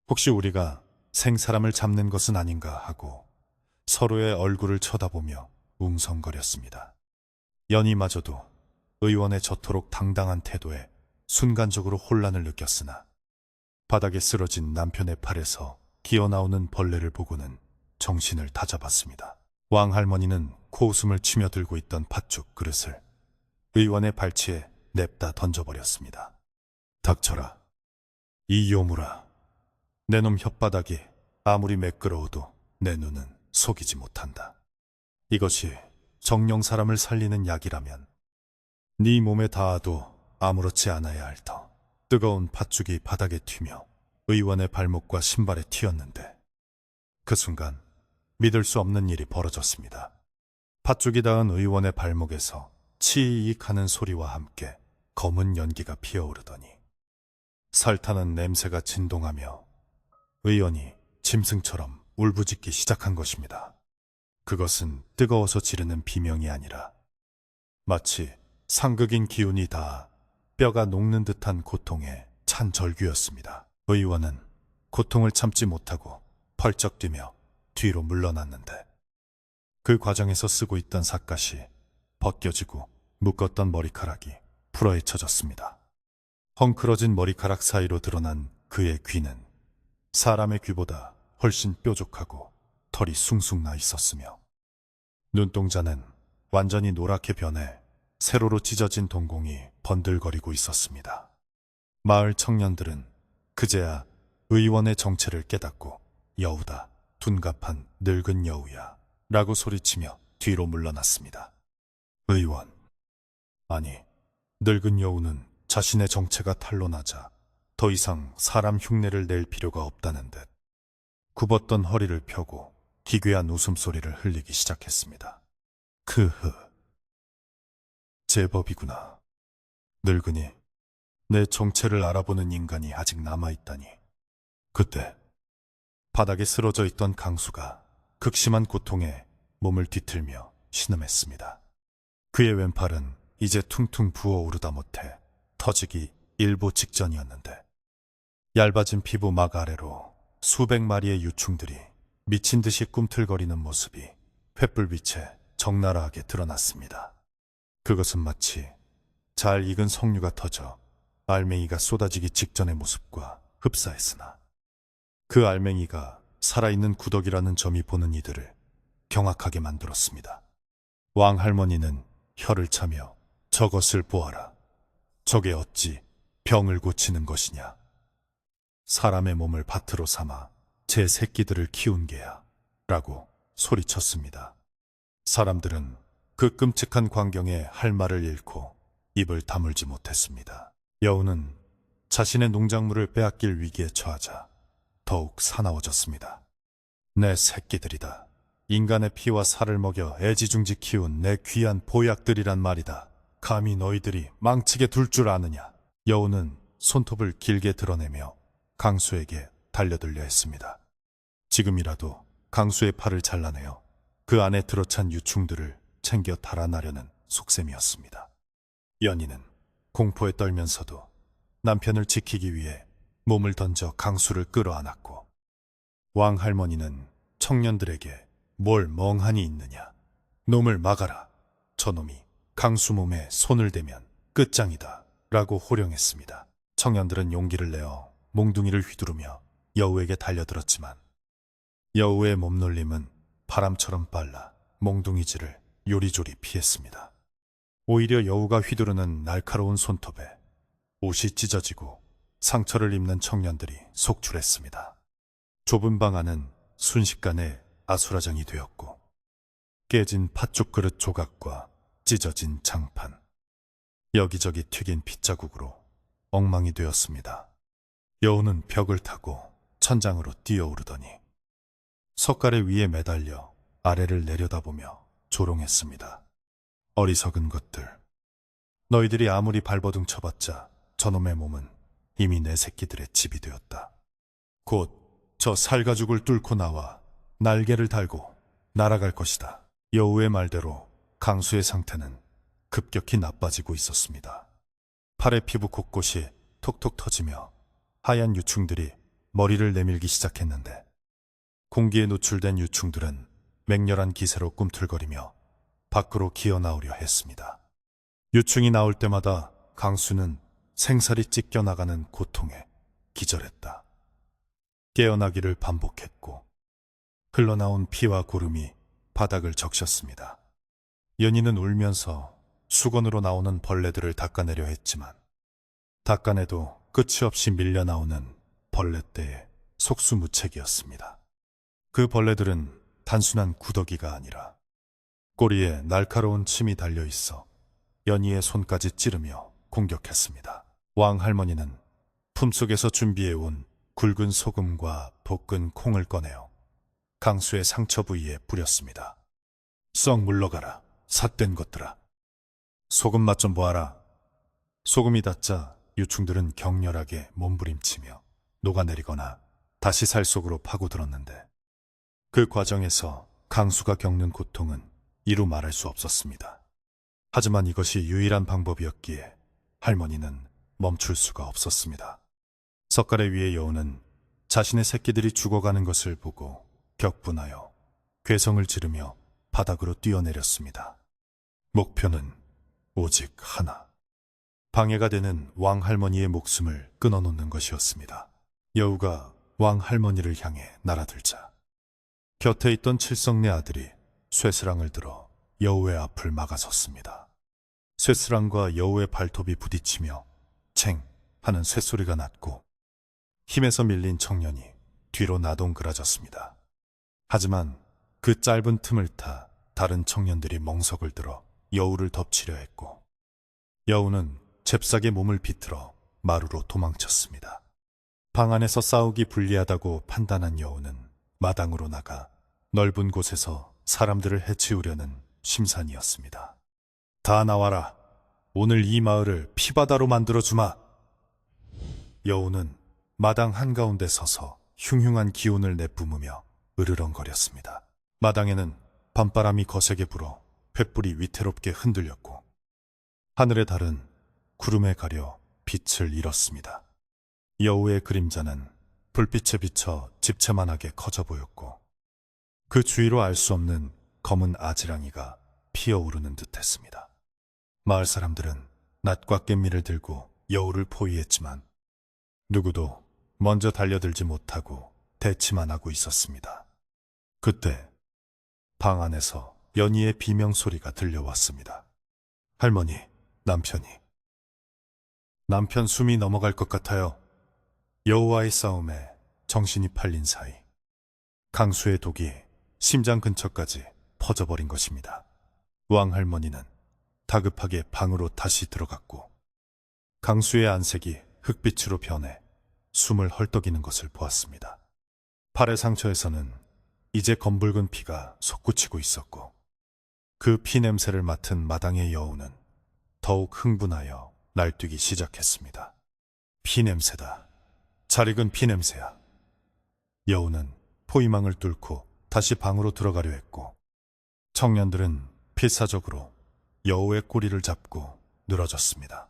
혹시 우리가 생사람을 잡는 것은 아닌가 하고 서로의 얼굴을 쳐다보며 웅성거렸습니다. 연희마저도 의원의 저토록 당당한 태도에 순간적으로 혼란을 느꼈으나 바닥에 쓰러진 남편의 팔에서 기어나오는 벌레를 보고는 정신을 다잡았습니다. 왕할머니는 코웃음을 치며 들고 있던 팥죽 그릇을 의원의 발치에 냅다 던져버렸습니다. 닥쳐라. 이 요물아. 내 놈 혓바닥이 아무리 매끄러워도 내 눈은 속이지 못한다. 이것이 정령 사람을 살리는 약이라면 네 몸에 닿아도 아무렇지 않아야 할 터. 뜨거운 팥죽이 바닥에 튀며 의원의 발목과 신발에 튀었는데 그 순간 믿을 수 없는 일이 벌어졌습니다. 팥죽이 닿은 의원의 발목에서 치익 하는 소리와 함께 검은 연기가 피어오르더니 살타는 냄새가 진동하며 의원이 짐승처럼 울부짖기 시작한 것입니다. 그것은 뜨거워서 지르는 비명이 아니라 마치 상극인 기운이 닿아 뼈가 녹는 듯한 고통에 찬 절규였습니다. 의원은 고통을 참지 못하고 펄쩍 뛰며 뒤로 물러났는데 그 과정에서 쓰고 있던 삿갓이 벗겨지고 묶었던 머리카락이 풀어헤쳐졌습니다. 헝클어진 머리카락 사이로 드러난 그의 귀는 사람의 귀보다 훨씬 뾰족하고 털이 숭숭 나 있었으며 눈동자는 완전히 노랗게 변해 세로로 찢어진 동공이 번들거리고 있었습니다. 마을 청년들은 그제야 의원의 정체를 깨닫고 여우다, 둔갑한 늙은 여우야 라고 소리치며 뒤로 물러났습니다. 의원. 아니, 늙은 여우는 자신의 정체가 탄로나자 더 이상 사람 흉내를 낼 필요가 없다는 듯 굽었던 허리를 펴고 기괴한 웃음소리를 흘리기 시작했습니다. 크흐. 제법이구나. 늙으니 내 정체를 알아보는 인간이 아직 남아있다니. 그때 바닥에 쓰러져 있던 강수가 극심한 고통에 몸을 뒤틀며 신음했습니다. 그의 왼팔은 이제 퉁퉁 부어오르다 못해 터지기 일보 직전이었는데 얇아진 피부 막 아래로 수백 마리의 유충들이 미친 듯이 꿈틀거리는 모습이 횃불빛에 적나라하게 드러났습니다. 그것은 마치 잘 익은 석류가 터져 알맹이가 쏟아지기 직전의 모습과 흡사했으나 그 알맹이가 살아있는 구덕이라는 점이 보는 이들을 경악하게 만들었습니다. 왕 할머니는 혀를 차며 저것을 보아라. 저게 어찌 병을 고치는 것이냐. 사람의 몸을 밭으로 삼아 제 새끼들을 키운 게야 라고 소리쳤습니다. 사람들은 그 끔찍한 광경에 할 말을 잃고 입을 다물지 못했습니다. 여우는 자신의 농작물을 빼앗길 위기에 처하자 더욱 사나워졌습니다. 내 새끼들이다. 인간의 피와 살을 먹여 애지중지 키운 내 귀한 보약들이란 말이다. 감히 너희들이 망치게 둘 줄 아느냐. 여우는 손톱을 길게 드러내며 강수에게 달려들려 했습니다. 지금이라도 강수의 팔을 잘라내어 그 안에 들어찬 유충들을 챙겨 달아나려는 속셈이었습니다. 연희는 공포에 떨면서도 남편을 지키기 위해 몸을 던져 강수를 끌어안았고 왕 할머니는 청년들에게 뭘 멍하니 있느냐. 놈을 막아라. 저놈이 강수 몸에 손을 대면 끝장이다 라고 호령했습니다. 청년들은 용기를 내어 몽둥이를 휘두르며 여우에게 달려들었지만 여우의 몸놀림은 바람처럼 빨라 몽둥이질을 요리조리 피했습니다. 오히려 여우가 휘두르는 날카로운 손톱에 옷이 찢어지고 상처를 입는 청년들이 속출했습니다. 좁은 방 안은 순식간에 아수라장이 되었고 깨진 팥죽 그릇 조각과 찢어진 장판, 여기저기 튀긴 핏자국으로 엉망이 되었습니다. 여우는 벽을 타고 천장으로 뛰어오르더니 석가래 위에 매달려 아래를 내려다보며 조롱했습니다. 어리석은 것들. 너희들이 아무리 발버둥 쳐봤자 저놈의 몸은 이미 내 새끼들의 집이 되었다. 곧 저 살가죽을 뚫고 나와 날개를 달고 날아갈 것이다. 여우의 말대로 강수의 상태는 급격히 나빠지고 있었습니다. 팔의 피부 곳곳이 톡톡 터지며 하얀 유충들이 머리를 내밀기 시작했는데 공기에 노출된 유충들은 맹렬한 기세로 꿈틀거리며 밖으로 기어나오려 했습니다. 유충이 나올 때마다 강수는 생살이 찢겨나가는 고통에 기절했다. 깨어나기를 반복했고 흘러나온 피와 고름이 바닥을 적셨습니다. 연희는 울면서 수건으로 나오는 벌레들을 닦아내려 했지만 닦아내도 끝이 없이 밀려나오는 벌레떼의 속수무책이었습니다. 그 벌레들은 단순한 구더기가 아니라 꼬리에 날카로운 침이 달려있어 연희의 손까지 찌르며 공격했습니다. 왕 할머니는 품속에서 준비해온 굵은 소금과 볶은 콩을 꺼내어 강수의 상처 부위에 뿌렸습니다. 썩 물러가라, 삿된 것들아. 소금 맛 좀 보아라. 소금이 닿자 유충들은 격렬하게 몸부림치며 녹아내리거나 다시 살 속으로 파고들었는데 그 과정에서 강수가 겪는 고통은 이루 말할 수 없었습니다. 하지만 이것이 유일한 방법이었기에 할머니는 멈출 수가 없었습니다. 석가래 위의 여우는 자신의 새끼들이 죽어가는 것을 보고 격분하여 괴성을 지르며 바닥으로 뛰어내렸습니다. 목표는 오직 하나. 방해가 되는 왕할머니의 목숨을 끊어놓는 것이었습니다. 여우가 왕할머니를 향해 날아들자 곁에 있던 칠성네 아들이 쇠스랑을 들어 여우의 앞을 막아섰습니다. 쇠스랑과 여우의 발톱이 부딪히며 챙 하는 쇳소리가 났고 힘에서 밀린 청년이 뒤로 나동그라졌습니다. 하지만 그 짧은 틈을 타 다른 청년들이 멍석을 들어 여우를 덮치려 했고 여우는 잽싸게 몸을 비틀어 마루로 도망쳤습니다. 방 안에서 싸우기 불리하다고 판단한 여우는 마당으로 나가 넓은 곳에서 사람들을 해치우려는 심산이었습니다. 다 나와라. 오늘 이 마을을 피바다로 만들어주마. 여우는 마당 한가운데 서서 흉흉한 기운을 내뿜으며 으르렁거렸습니다. 마당에는 밤바람이 거세게 불어 횃불이 위태롭게 흔들렸고 하늘의 달은 구름에 가려 빛을 잃었습니다. 여우의 그림자는 불빛에 비쳐 집채만하게 커져 보였고 그 주위로 알 수 없는 검은 아지랑이가 피어오르는 듯했습니다. 마을 사람들은 낫과 깻미를 들고 여우를 포위했지만 누구도 먼저 달려들지 못하고 대치만 하고 있었습니다. 그때 방 안에서 연희의 비명소리가 들려왔습니다. 할머니, 남편이. 남편 숨이 넘어갈 것 같아요. 여우와의 싸움에 정신이 팔린 사이 강수의 독이 심장 근처까지 퍼져버린 것입니다. 왕할머니는 다급하게 방으로 다시 들어갔고 강수의 안색이 흑빛으로 변해 숨을 헐떡이는 것을 보았습니다. 팔의 상처에서는 이제 검붉은 피가 솟구치고 있었고 그 피 냄새를 맡은 마당의 여우는 더욱 흥분하여 날뛰기 시작했습니다. 피 냄새다. 잘 익은 피 냄새야. 여우는 포위망을 뚫고 다시 방으로 들어가려 했고 청년들은 필사적으로 여우의 꼬리를 잡고 늘어졌습니다.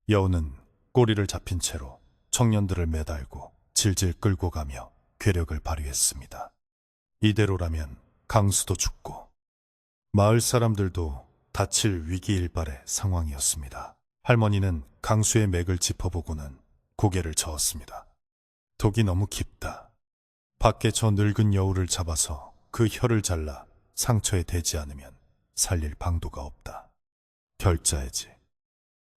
여우는 꼬리를 잡힌 채로 청년들을 매달고 질질 끌고 가며 괴력을 발휘했습니다. 이대로라면 강수도 죽고 마을 사람들도 다칠 위기일발의 상황이었습니다. 할머니는 강수의 맥을 짚어보고는 고개를 저었습니다. 독이 너무 깊다. 밖에 저 늙은 여우를 잡아서 그 혀를 잘라 상처에 대지 않으면 살릴 방도가 없다. 결자해지.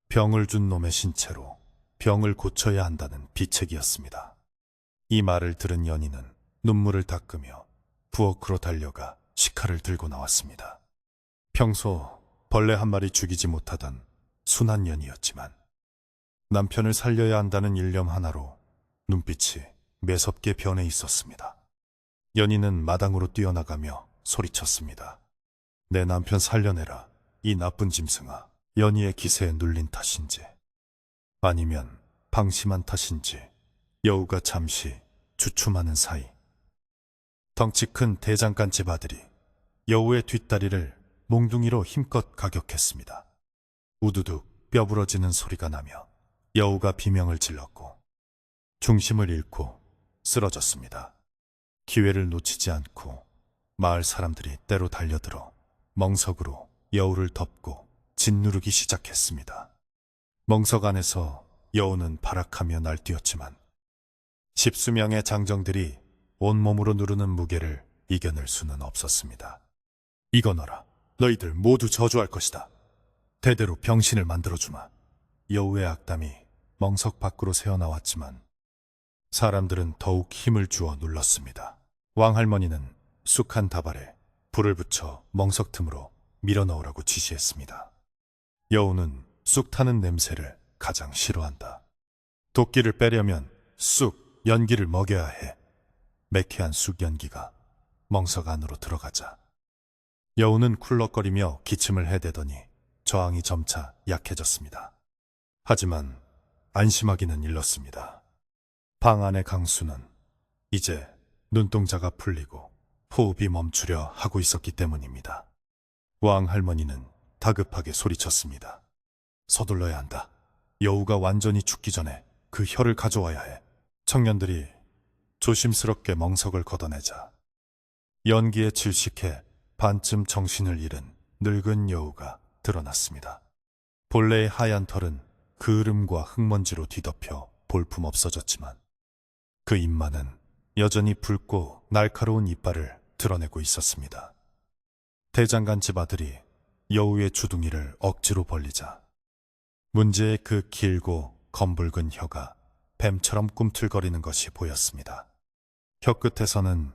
병을 준 놈의 신체로 병을 고쳐야 한다는 비책이었습니다. 이 말을 들은 연희는 눈물을 닦으며 부엌으로 달려가 식칼을 들고 나왔습니다. 평소 벌레 한 마리 죽이지 못하던 순한 년이었지만 남편을 살려야 한다는 일념 하나로 눈빛이 매섭게 변해 있었습니다. 연희는 마당으로 뛰어나가며 소리쳤습니다. 내 남편 살려내라. 이 나쁜 짐승아. 연희의 기세에 눌린 탓인지 아니면 방심한 탓인지 여우가 잠시 주춤하는 사이 덩치 큰 대장간집 아들이 여우의 뒷다리를 몽둥이로 힘껏 가격했습니다. 우두둑 뼈 부러지는 소리가 나며 여우가 비명을 질렀고 중심을 잃고 쓰러졌습니다. 기회를 놓치지 않고 마을 사람들이 때로 달려들어 멍석으로 여우를 덮고 짓누르기 시작했습니다. 멍석 안에서 여우는 발악하며 날뛰었지만 십수명의 장정들이 온몸으로 누르는 무게를 이겨낼 수는 없었습니다. 이거너라. 너희들 모두 저주할 것이다. 대대로 병신을 만들어주마. 여우의 악담이 멍석 밖으로 새어나왔지만 사람들은 더욱 힘을 주어 눌렀습니다. 왕할머니는 쑥한 다발에 불을 붙여 멍석 틈으로 밀어넣으라고 지시했습니다. 여우는 쑥 타는 냄새를 가장 싫어한다. 도끼를 빼려면 쑥 연기를 먹여야 해. 매캐한 쑥 연기가 멍석 안으로 들어가자 여우는 쿨럭거리며 기침을 해대더니 저항이 점차 약해졌습니다. 하지만 안심하기는 일렀습니다. 방 안의 강수는 이제 눈동자가 풀리고 호흡이 멈추려 하고 있었기 때문입니다. 왕 할머니는 다급하게 소리쳤습니다. 서둘러야 한다. 여우가 완전히 죽기 전에 그 혀를 가져와야 해. 청년들이 조심스럽게 멍석을 걷어내자 연기에 질식해 반쯤 정신을 잃은 늙은 여우가 드러났습니다. 본래의 하얀 털은 그을음과 흙먼지로 뒤덮여 볼품없어졌지만 그 입만은 여전히 붉고 날카로운 이빨을 드러내고 있었습니다. 대장간 집 아들이 여우의 주둥이를 억지로 벌리자 문제의 그 길고 검붉은 혀가 뱀처럼 꿈틀거리는 것이 보였습니다. 혀 끝에서는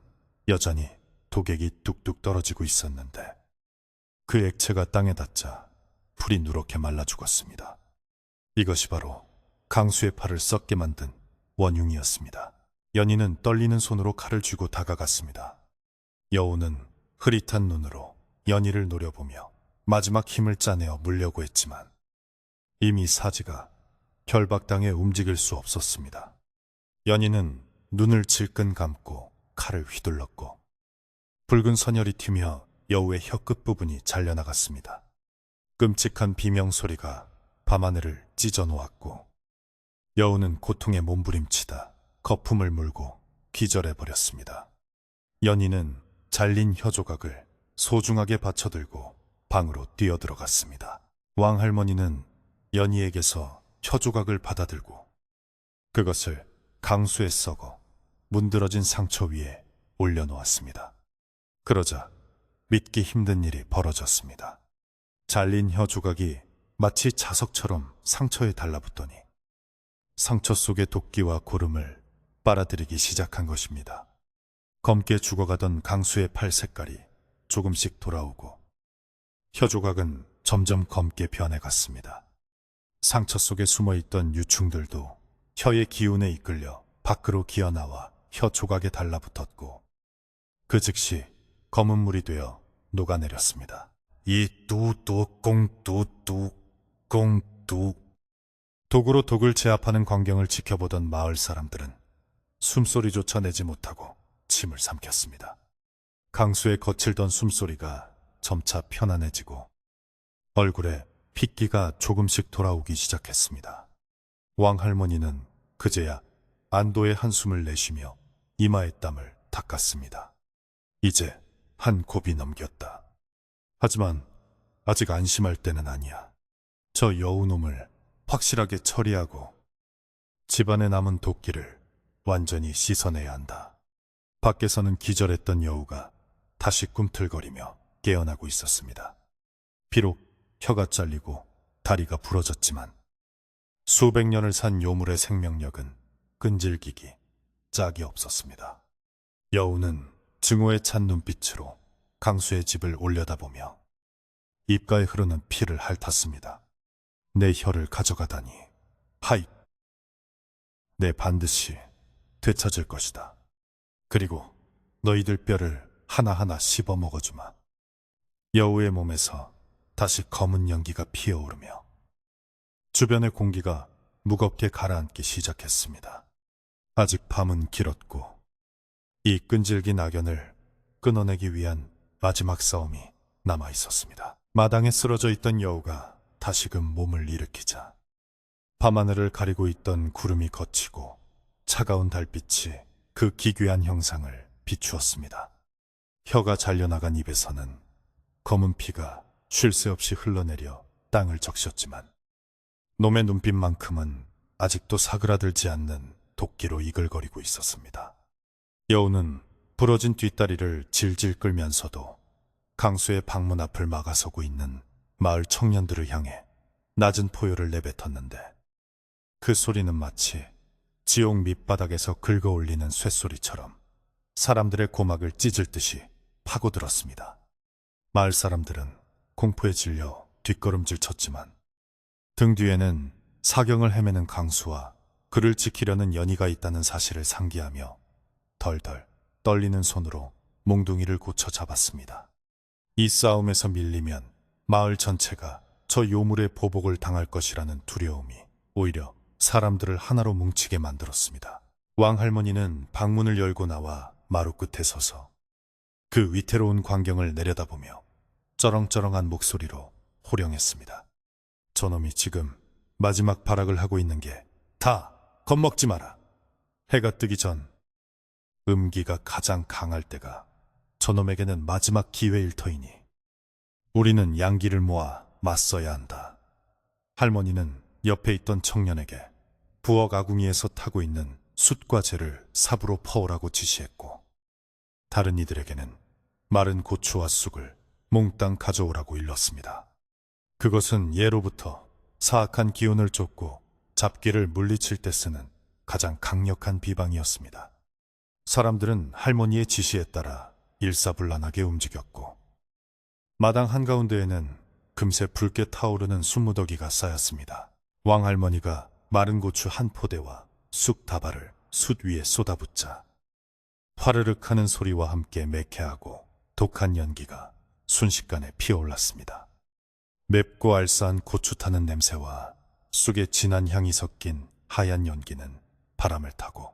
여전히 독액이 뚝뚝 떨어지고 있었는데 그 액체가 땅에 닿자 풀이 누렇게 말라 죽었습니다. 이것이 바로 강수의 팔을 썩게 만든 원흉이었습니다. 연희는 떨리는 손으로 칼을 쥐고 다가갔습니다. 여우는 흐릿한 눈으로 연희를 노려보며 마지막 힘을 짜내어 물려고 했지만 이미 사지가 결박당해 움직일 수 없었습니다. 연희는 눈을 질끈 감고 칼을 휘둘렀고 붉은 선혈이 튀며 여우의 혀 끝부분이 잘려나갔습니다. 끔찍한 비명소리가 밤하늘을 찢어놓았고 여우는 고통에 몸부림치다 거품을 물고 기절해버렸습니다. 연희는 잘린 혀 조각을 소중하게 받쳐들고 방으로 뛰어들어갔습니다. 왕할머니는 연희에게서 혀 조각을 받아들고 그것을 강수에 썩어 문드러진 상처 위에 올려놓았습니다. 그러자 믿기 힘든 일이 벌어졌습니다. 잘린 혀 조각이 마치 자석처럼 상처에 달라붙더니 상처 속의 도끼와 고름을 빨아들이기 시작한 것입니다. 검게 죽어가던 강수의 팔 색깔이 조금씩 돌아오고 혀 조각은 점점 검게 변해갔습니다. 상처 속에 숨어있던 유충들도 혀의 기운에 이끌려 밖으로 기어나와 혀 조각에 달라붙었고 그 즉시 검은 물이 되어 녹아내렸습니다. 이 뚜뚜꽁뚜뚜꽁뚜 독으로 독을 제압하는 광경을 지켜보던 마을 사람들은 숨소리조차 내지 못하고 침을 삼켰습니다. 강수에 거칠던 숨소리가 점차 편안해지고 얼굴에 핏기가 조금씩 돌아오기 시작했습니다. 왕할머니는 그제야 안도의 한숨을 내쉬며 이마의 땀을 닦았습니다. 이제 한 곱이 넘겼다. 하지만 아직 안심할 때는 아니야. 저 여우놈을 확실하게 처리하고 집안에 남은 도끼를 완전히 씻어내야 한다. 밖에서는 기절했던 여우가 다시 꿈틀거리며 깨어나고 있었습니다. 비록 혀가 잘리고 다리가 부러졌지만 수백 년을 산 요물의 생명력은 끈질기기 짝이 없었습니다. 여우는 증오에 찬 눈빛으로 강수의 집을 올려다보며 입가에 흐르는 피를 핥았습니다. 내 혀를 가져가다니. 하이! 내 반드시 되찾을 것이다. 그리고 너희들 뼈를 하나하나 씹어 먹어주마. 여우의 몸에서 다시 검은 연기가 피어오르며 주변의 공기가 무겁게 가라앉기 시작했습니다. 아직 밤은 길었고 이 끈질긴 악연을 끊어내기 위한 마지막 싸움이 남아 있었습니다. 마당에 쓰러져 있던 여우가 다시금 몸을 일으키자 밤하늘을 가리고 있던 구름이 걷히고 차가운 달빛이 그 기괴한 형상을 비추었습니다. 혀가 잘려나간 입에서는 검은 피가 쉴 새 없이 흘러내려 땅을 적셨지만 놈의 눈빛만큼은 아직도 사그라들지 않는 도끼로 이글거리고 있었습니다. 여우는 부러진 뒷다리를 질질 끌면서도 강수의 방문 앞을 막아서고 있는 마을 청년들을 향해 낮은 포효를 내뱉었는데 그 소리는 마치 지옥 밑바닥에서 긁어올리는 쇳소리처럼 사람들의 고막을 찢을 듯이 파고들었습니다. 마을 사람들은 공포에 질려 뒷걸음질 쳤지만 등 뒤에는 사경을 헤매는 강수와 그를 지키려는 연희가 있다는 사실을 상기하며 덜덜 떨리는 손으로 몽둥이를 고쳐 잡았습니다. 이 싸움에서 밀리면 마을 전체가 저 요물의 보복을 당할 것이라는 두려움이 오히려 사람들을 하나로 뭉치게 만들었습니다. 왕할머니는 방문을 열고 나와 마루 끝에 서서 그 위태로운 광경을 내려다보며 쩌렁쩌렁한 목소리로 호령했습니다. 저놈이 지금 마지막 발악을 하고 있는 게 다 겁먹지 마라. 해가 뜨기 전 음기가 가장 강할 때가 저놈에게는 마지막 기회일 터이니 우리는 양기를 모아 맞서야 한다. 할머니는 옆에 있던 청년에게 부엌 아궁이에서 타고 있는 숯과 재를 삽으로 퍼오라고 지시했고 다른 이들에게는 마른 고추와 쑥을 몽땅 가져오라고 일렀습니다. 그것은 예로부터 사악한 기운을 쫓고 잡기를 물리칠 때 쓰는 가장 강력한 비방이었습니다. 사람들은 할머니의 지시에 따라 일사불란하게 움직였고 마당 한가운데에는 금세 붉게 타오르는 숯무더기가 쌓였습니다. 왕할머니가 마른 고추 한 포대와 쑥 다발을 숯 위에 쏟아붓자 화르륵 하는 소리와 함께 매캐하고 독한 연기가 순식간에 피어올랐습니다. 맵고 알싸한 고추 타는 냄새와 쑥의 진한 향이 섞인 하얀 연기는 바람을 타고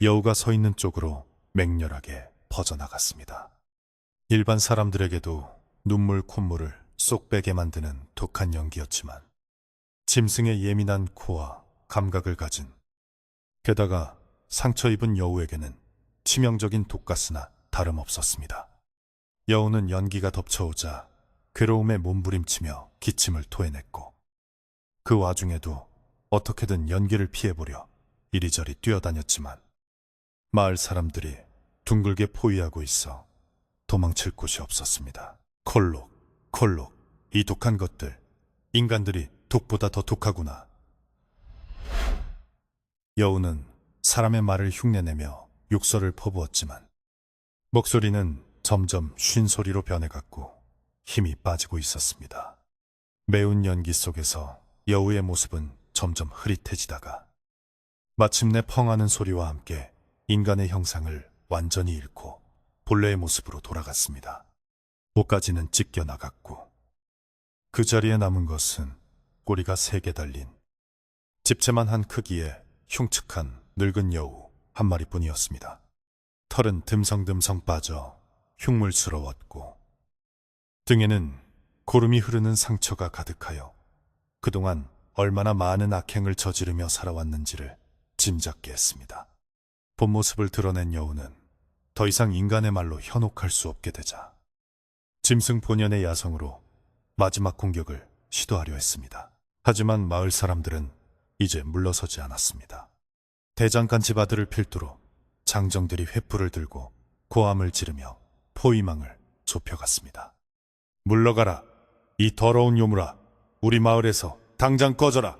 여우가 서 있는 쪽으로 맹렬하게 퍼져나갔습니다. 일반 사람들에게도 눈물 콧물을 쏙 빼게 만드는 독한 연기였지만 짐승의 예민한 코와 감각을 가진 게다가 상처 입은 여우에게는 치명적인 독가스나 다름없었습니다. 여우는 연기가 덮쳐오자 괴로움에 몸부림치며 기침을 토해냈고 그 와중에도 어떻게든 연기를 피해보려 이리저리 뛰어다녔지만 마을 사람들이 둥글게 포위하고 있어 도망칠 곳이 없었습니다. 콜록, 콜록, 이 독한 것들, 인간들이 독보다 더 독하구나. 여우는 사람의 말을 흉내내며 욕설을 퍼부었지만 목소리는 점점 쉰 소리로 변해갔고 힘이 빠지고 있었습니다. 매운 연기 속에서 여우의 모습은 점점 흐릿해지다가 마침내 펑하는 소리와 함께 인간의 형상을 완전히 잃고 본래의 모습으로 돌아갔습니다. 목까지는 찢겨 나갔고 그 자리에 남은 것은 꼬리가 3개 달린 집채만 한 크기의 흉측한 늙은 여우 한 마리뿐이었습니다. 털은 듬성듬성 빠져 흉물스러웠고 등에는 고름이 흐르는 상처가 가득하여 그동안 얼마나 많은 악행을 저지르며 살아왔는지를 짐작게 했습니다. 본 모습을 드러낸 여우는 더 이상 인간의 말로 현혹할 수 없게 되자 짐승 본연의 야성으로 마지막 공격을 시도하려 했습니다. 하지만 마을 사람들은 이제 물러서지 않았습니다. 대장간집 아들을 필두로 장정들이 횃불을 들고 고함을 지르며 포위망을 좁혀갔습니다. 물러가라, 이 더러운 요물아, 우리 마을에서 당장 꺼져라.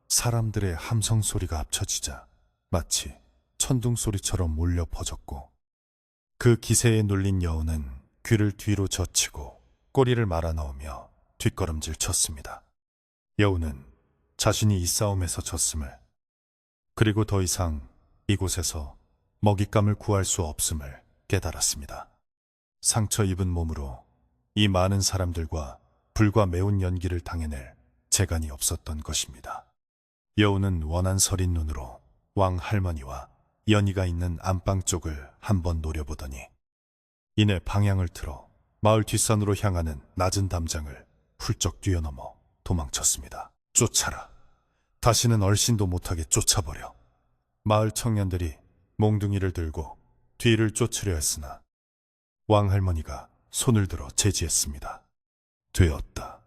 사람들의 함성 소리가 합쳐지자 마치 천둥 소리처럼 몰려 퍼졌고 그 기세에 눌린 여우는 귀를 뒤로 젖히고 꼬리를 말아넣으며 뒷걸음질 쳤습니다. 여우는 자신이 이 싸움에서 졌음을 그리고 더 이상 이곳에서 먹잇감을 구할 수 없음을 깨달았습니다. 상처 입은 몸으로 이 많은 사람들과 불과 매운 연기를 당해낼 재간이 없었던 것입니다. 여우는 원한 서린 눈으로 왕 할머니와 연희가 있는 안방 쪽을 한번 노려보더니 이내 방향을 틀어 마을 뒷산으로 향하는 낮은 담장을 훌쩍 뛰어넘어 도망쳤습니다. 쫓아라. 다시는 얼씬도 못하게 쫓아버려. 마을 청년들이 몽둥이를 들고 뒤를 쫓으려 했으나 왕 할머니가 손을 들어 제지했습니다. 되었다.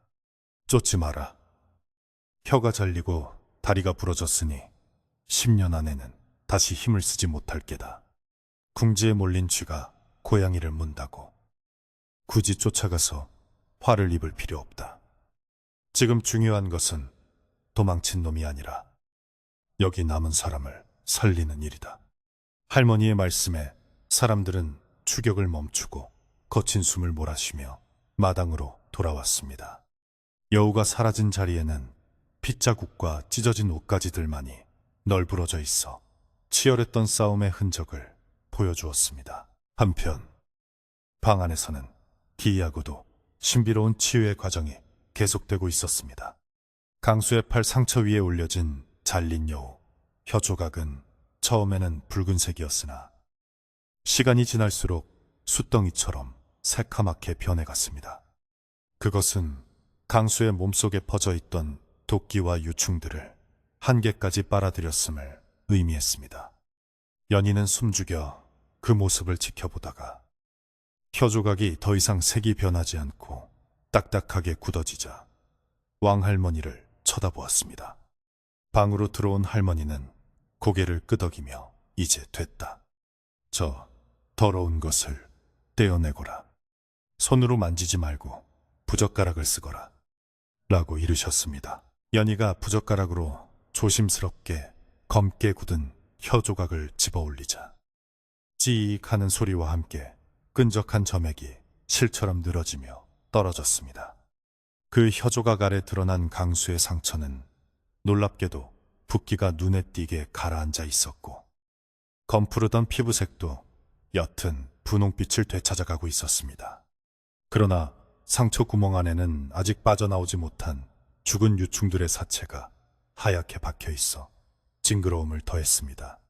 쫓지 마라. 혀가 잘리고 다리가 부러졌으니 10년 안에는 다시 힘을 쓰지 못할 게다. 궁지에 몰린 쥐가 고양이를 문다고 굳이 쫓아가서 화를 입을 필요 없다. 지금 중요한 것은 도망친 놈이 아니라 여기 남은 사람을 살리는 일이다. 할머니의 말씀에 사람들은 추격을 멈추고 거친 숨을 몰아쉬며 마당으로 돌아왔습니다. 여우가 사라진 자리에는 핏자국과 찢어진 옷가지들만이 널브러져 있어 치열했던 싸움의 흔적을 보여주었습니다. 한편 방 안에서는 기이하고도 신비로운 치유의 과정이 계속되고 있었습니다. 강수의 팔 상처 위에 올려진 잘린 여우, 혀 조각은 처음에는 붉은색이었으나 시간이 지날수록 숫덩이처럼 새카맣게 변해갔습니다. 그것은 강수의 몸속에 퍼져 있던 도끼와 유충들을 한계까지 빨아들였음을 의미했습니다. 연희는 숨죽여 그 모습을 지켜보다가 혀조각이 더 이상 색이 변하지 않고 딱딱하게 굳어지자 왕할머니를 쳐다보았습니다. 방으로 들어온 할머니는 고개를 끄덕이며 이제 됐다. 저 더러운 것을 떼어내거라. 손으로 만지지 말고 부젓가락을 쓰거라. 라고 이르셨습니다. 연희가 부젓가락으로 조심스럽게 검게 굳은 혀조각을 집어올리자 찌익 하는 소리와 함께 끈적한 점액이 실처럼 늘어지며 떨어졌습니다. 그 혀조각 아래 드러난 강수의 상처는 놀랍게도 붓기가 눈에 띄게 가라앉아 있었고 검푸르던 피부색도 옅은 분홍빛을 되찾아가고 있었습니다. 그러나 상처 구멍 안에는 아직 빠져나오지 못한 죽은 유충들의 사체가 하얗게 박혀 있어 징그러움을 더했습니다.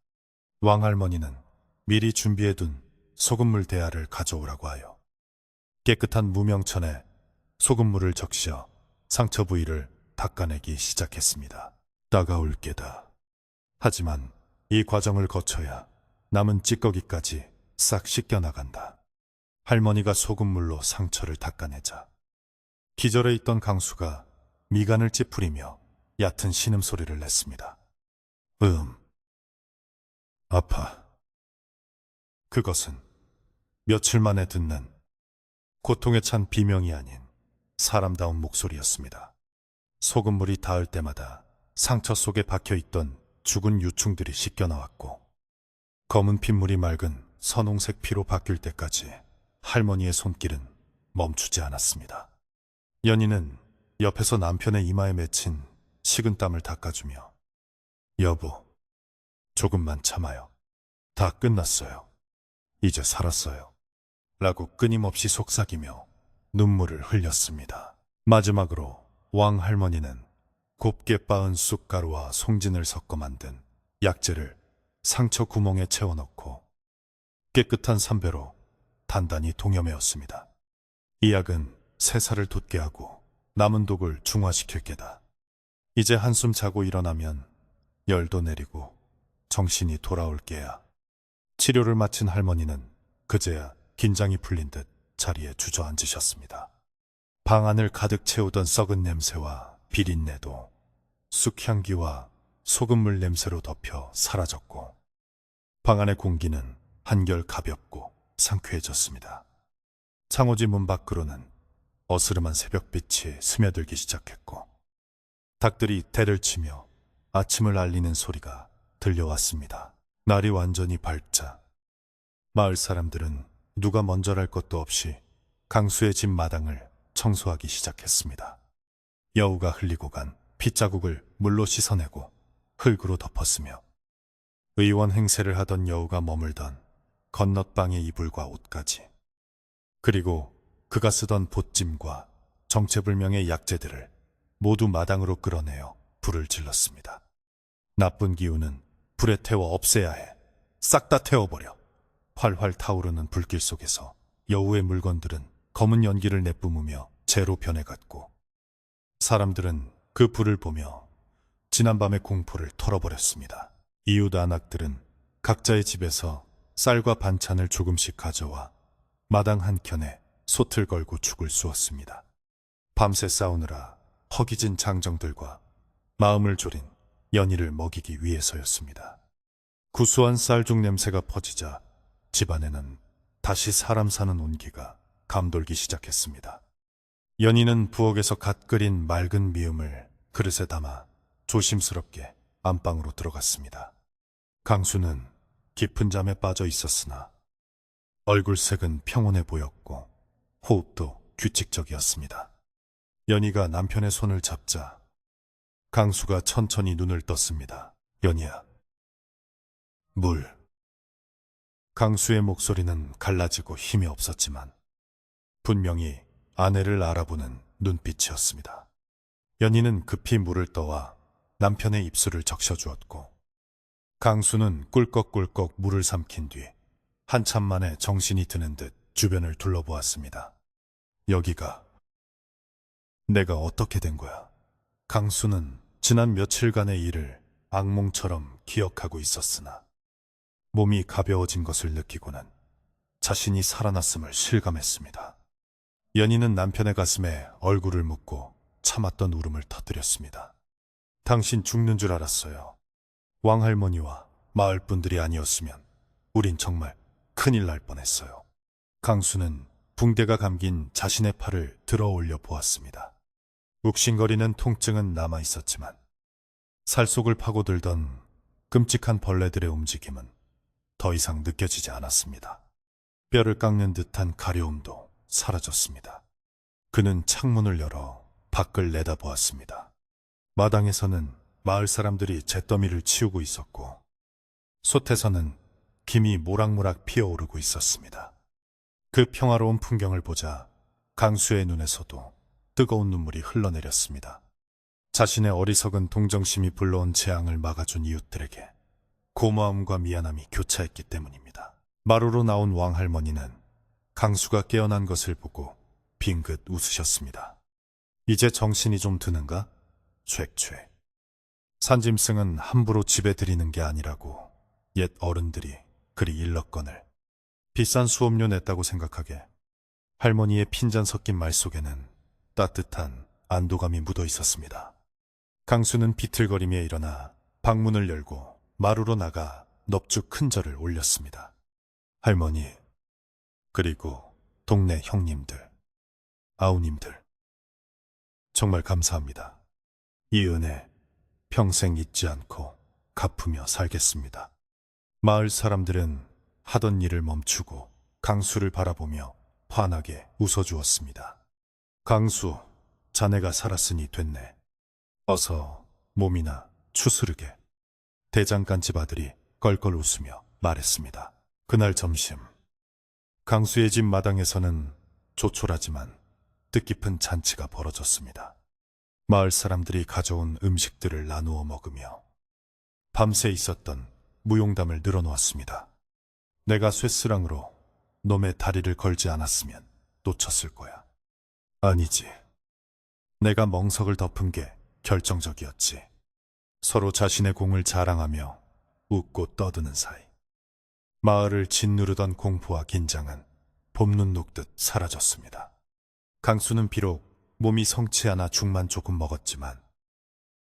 왕할머니는 미리 준비해둔 소금물 대야를 가져오라고 하여 깨끗한 무명천에 소금물을 적셔 상처 부위를 닦아내기 시작했습니다. 따가울 게다. 하지만 이 과정을 거쳐야 남은 찌꺼기까지 싹 씻겨나간다. 할머니가 소금물로 상처를 닦아내자 기절해 있던 강수가 미간을 찌푸리며 얕은 신음소리를 냈습니다. 아파. 그것은 며칠 만에 듣는 고통에 찬 비명이 아닌 사람다운 목소리였습니다. 소금물이 닿을 때마다 상처 속에 박혀있던 죽은 유충들이 씻겨나왔고 검은 핏물이 맑은 선홍색 피로 바뀔 때까지 할머니의 손길은 멈추지 않았습니다. 연희는 옆에서 남편의 이마에 맺힌 식은땀을 닦아주며 여보, 조금만 참아요. 다 끝났어요. 이제 살았어요. 라고 끊임없이 속삭이며 눈물을 흘렸습니다. 마지막으로 왕할머니는 곱게 빻은 쑥가루와 송진을 섞어 만든 약재를 상처 구멍에 채워넣고 깨끗한 삼배로 단단히 동여매었습니다. 이 약은 새살을 돋게 하고 남은 독을 중화시킬 게다. 이제 한숨 자고 일어나면 열도 내리고 정신이 돌아올 게야. 치료를 마친 할머니는 그제야 긴장이 풀린 듯 자리에 주저앉으셨습니다. 방 안을 가득 채우던 썩은 냄새와 비린내도 쑥향기와 소금물 냄새로 덮여 사라졌고 방 안의 공기는 한결 가볍고 상쾌해졌습니다. 창호지 문 밖으로는 어스름한 새벽빛이 스며들기 시작했고 닭들이 대를 치며 아침을 알리는 소리가 들려왔습니다. 날이 완전히 밝자 마을 사람들은 누가 먼저랄 것도 없이 강수의 집 마당을 청소하기 시작했습니다. 여우가 흘리고 간 핏자국을 물로 씻어내고 흙으로 덮었으며 의원 행세를 하던 여우가 머물던 건넛방의 이불과 옷까지 그리고 그가 쓰던 보찜과 정체불명의 약재들을 모두 마당으로 끌어내어 불을 질렀습니다. 나쁜 기운은 불에 태워 없애야 해. 싹 다 태워버려. 활활 타오르는 불길 속에서 여우의 물건들은 검은 연기를 내뿜으며 재로 변해갔고 사람들은 그 불을 보며 지난밤의 공포를 털어버렸습니다. 이웃 안악들은 각자의 집에서 쌀과 반찬을 조금씩 가져와 마당 한켠에 솥을 걸고 죽을 쑤었습니다. 밤새 싸우느라 허기진 장정들과 마음을 졸인 연희를 먹이기 위해서였습니다. 구수한 쌀죽 냄새가 퍼지자 집안에는 다시 사람 사는 온기가 감돌기 시작했습니다. 연희는 부엌에서 갓 끓인 맑은 미음을 그릇에 담아 조심스럽게 안방으로 들어갔습니다. 강수는 깊은 잠에 빠져 있었으나 얼굴색은 평온해 보였고 호흡도 규칙적이었습니다. 연희가 남편의 손을 잡자 강수가 천천히 눈을 떴습니다. 연희야, 물. 강수의 목소리는 갈라지고 힘이 없었지만 분명히 아내를 알아보는 눈빛이었습니다. 연희는 급히 물을 떠와 남편의 입술을 적셔주었고 강수는 꿀꺽꿀꺽 물을 삼킨 뒤 한참 만에 정신이 드는 듯 주변을 둘러보았습니다. 여기가 내가 어떻게 된 거야? 강수는 지난 며칠간의 일을 악몽처럼 기억하고 있었으나 몸이 가벼워진 것을 느끼고는 자신이 살아났음을 실감했습니다. 연희는 남편의 가슴에 얼굴을 묻고 참았던 울음을 터뜨렸습니다. 당신 죽는 줄 알았어요. 왕할머니와 마을 분들이 아니었으면 우린 정말 큰일 날 뻔했어요. 강수는 붕대가 감긴 자신의 팔을 들어 올려 보았습니다. 욱신거리는 통증은 남아 있었지만 살속을 파고들던 끔찍한 벌레들의 움직임은 더 이상 느껴지지 않았습니다. 뼈를 깎는 듯한 가려움도 사라졌습니다. 그는 창문을 열어 밖을 내다보았습니다. 마당에서는 마을 사람들이 잿더미를 치우고 있었고 솥에서는 김이 모락모락 피어오르고 있었습니다. 그 평화로운 풍경을 보자 강수의 눈에서도 뜨거운 눈물이 흘러내렸습니다. 자신의 어리석은 동정심이 불러온 재앙을 막아준 이웃들에게 고마움과 미안함이 교차했기 때문입니다. 마루로 나온 왕할머니는 강수가 깨어난 것을 보고 빙긋 웃으셨습니다. 이제 정신이 좀 드는가? 촵촵. 산짐승은 함부로 집에 들이는 게 아니라고 옛 어른들이 그리 일렀거늘. 비싼 수업료 냈다고 생각하게. 할머니의 핀잔 섞인 말 속에는 따뜻한 안도감이 묻어 있었습니다. 강수는 비틀거리며 일어나 방문을 열고 마루로 나가 넙죽 큰 절을 올렸습니다. 할머니, 그리고 동네 형님들, 아우님들, 정말 감사합니다. 이 은혜 평생 잊지 않고 갚으며 살겠습니다. 마을 사람들은 하던 일을 멈추고 강수를 바라보며 환하게 웃어주었습니다. 강수, 자네가 살았으니 됐네. 어서 몸이나 추스르게. 대장간집 아들이 껄껄 웃으며 말했습니다. 그날 점심, 강수의 집 마당에서는 조촐하지만 뜻깊은 잔치가 벌어졌습니다. 마을 사람들이 가져온 음식들을 나누어 먹으며 밤새 있었던 무용담을 늘어놓았습니다. 내가 쇠스랑으로 놈의 다리를 걸지 않았으면 놓쳤을 거야. 아니지. 내가 멍석을 덮은 게 결정적이었지. 서로 자신의 공을 자랑하며 웃고 떠드는 사이. 마을을 짓누르던 공포와 긴장은 봄눈 녹듯 사라졌습니다. 강수는 비록 몸이 성치 않아 죽만 조금 먹었지만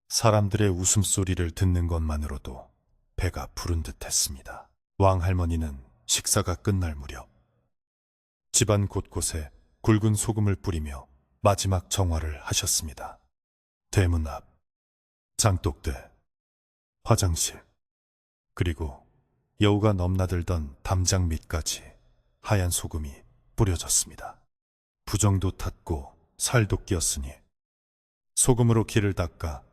사람들의 웃음소리를 듣는 것만으로도 배가 부른 듯 했습니다. 왕할머니는 식사가 끝날 무렵 집안 곳곳에 굵은 소금을 뿌리며 마지막 정화를 하셨습니다. 대문 앞, 장독대, 화장실, 그리고 여우가 넘나들던 담장 밑까지 하얀 소금이 뿌려졌습니다. 부정도 탔고 살도 끼었으니 소금으로 길을 닦아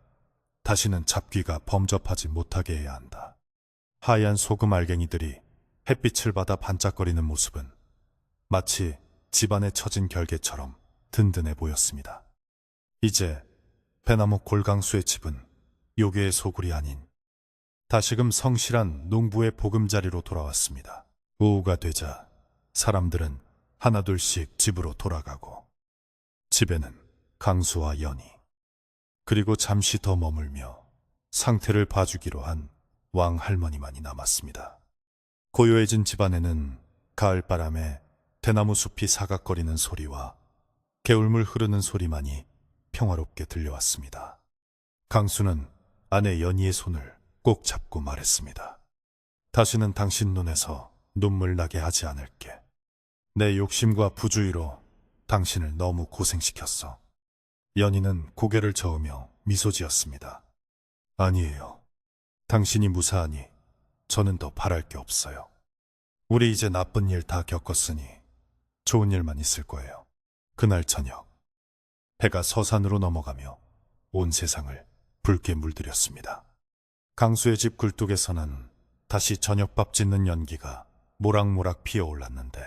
다시는 잡귀가 범접하지 못하게 해야 한다. 하얀 소금 알갱이들이 햇빛을 받아 반짝거리는 모습은 마치 집안에 처진 결계처럼 든든해 보였습니다. 이제 배나무 골강수의 집은 요괴의 소굴이 아닌 다시금 성실한 농부의 보금자리로 돌아왔습니다. 오후가 되자 사람들은 하나둘씩 집으로 돌아가고 집에는 강수와 연희 그리고 잠시 더 머물며 상태를 봐주기로 한 왕할머니만이 남았습니다. 고요해진 집안에는 가을바람에 대나무 숲이 사각거리는 소리와 개울물 흐르는 소리만이 평화롭게 들려왔습니다. 강수는 아내 연희의 손을 꼭 잡고 말했습니다. 다시는 당신 눈에서 눈물 나게 하지 않을게. 내 욕심과 부주의로 당신을 너무 고생시켰어. 연희는 고개를 저으며 미소 지었습니다. 아니에요. 당신이 무사하니 저는 더 바랄 게 없어요. 우리 이제 나쁜 일 다 겪었으니 좋은 일만 있을 거예요. 그날 저녁, 해가 서산으로 넘어가며 온 세상을 붉게 물들였습니다. 강수의 집 굴뚝에서는 다시 저녁밥 짓는 연기가 모락모락 피어올랐는데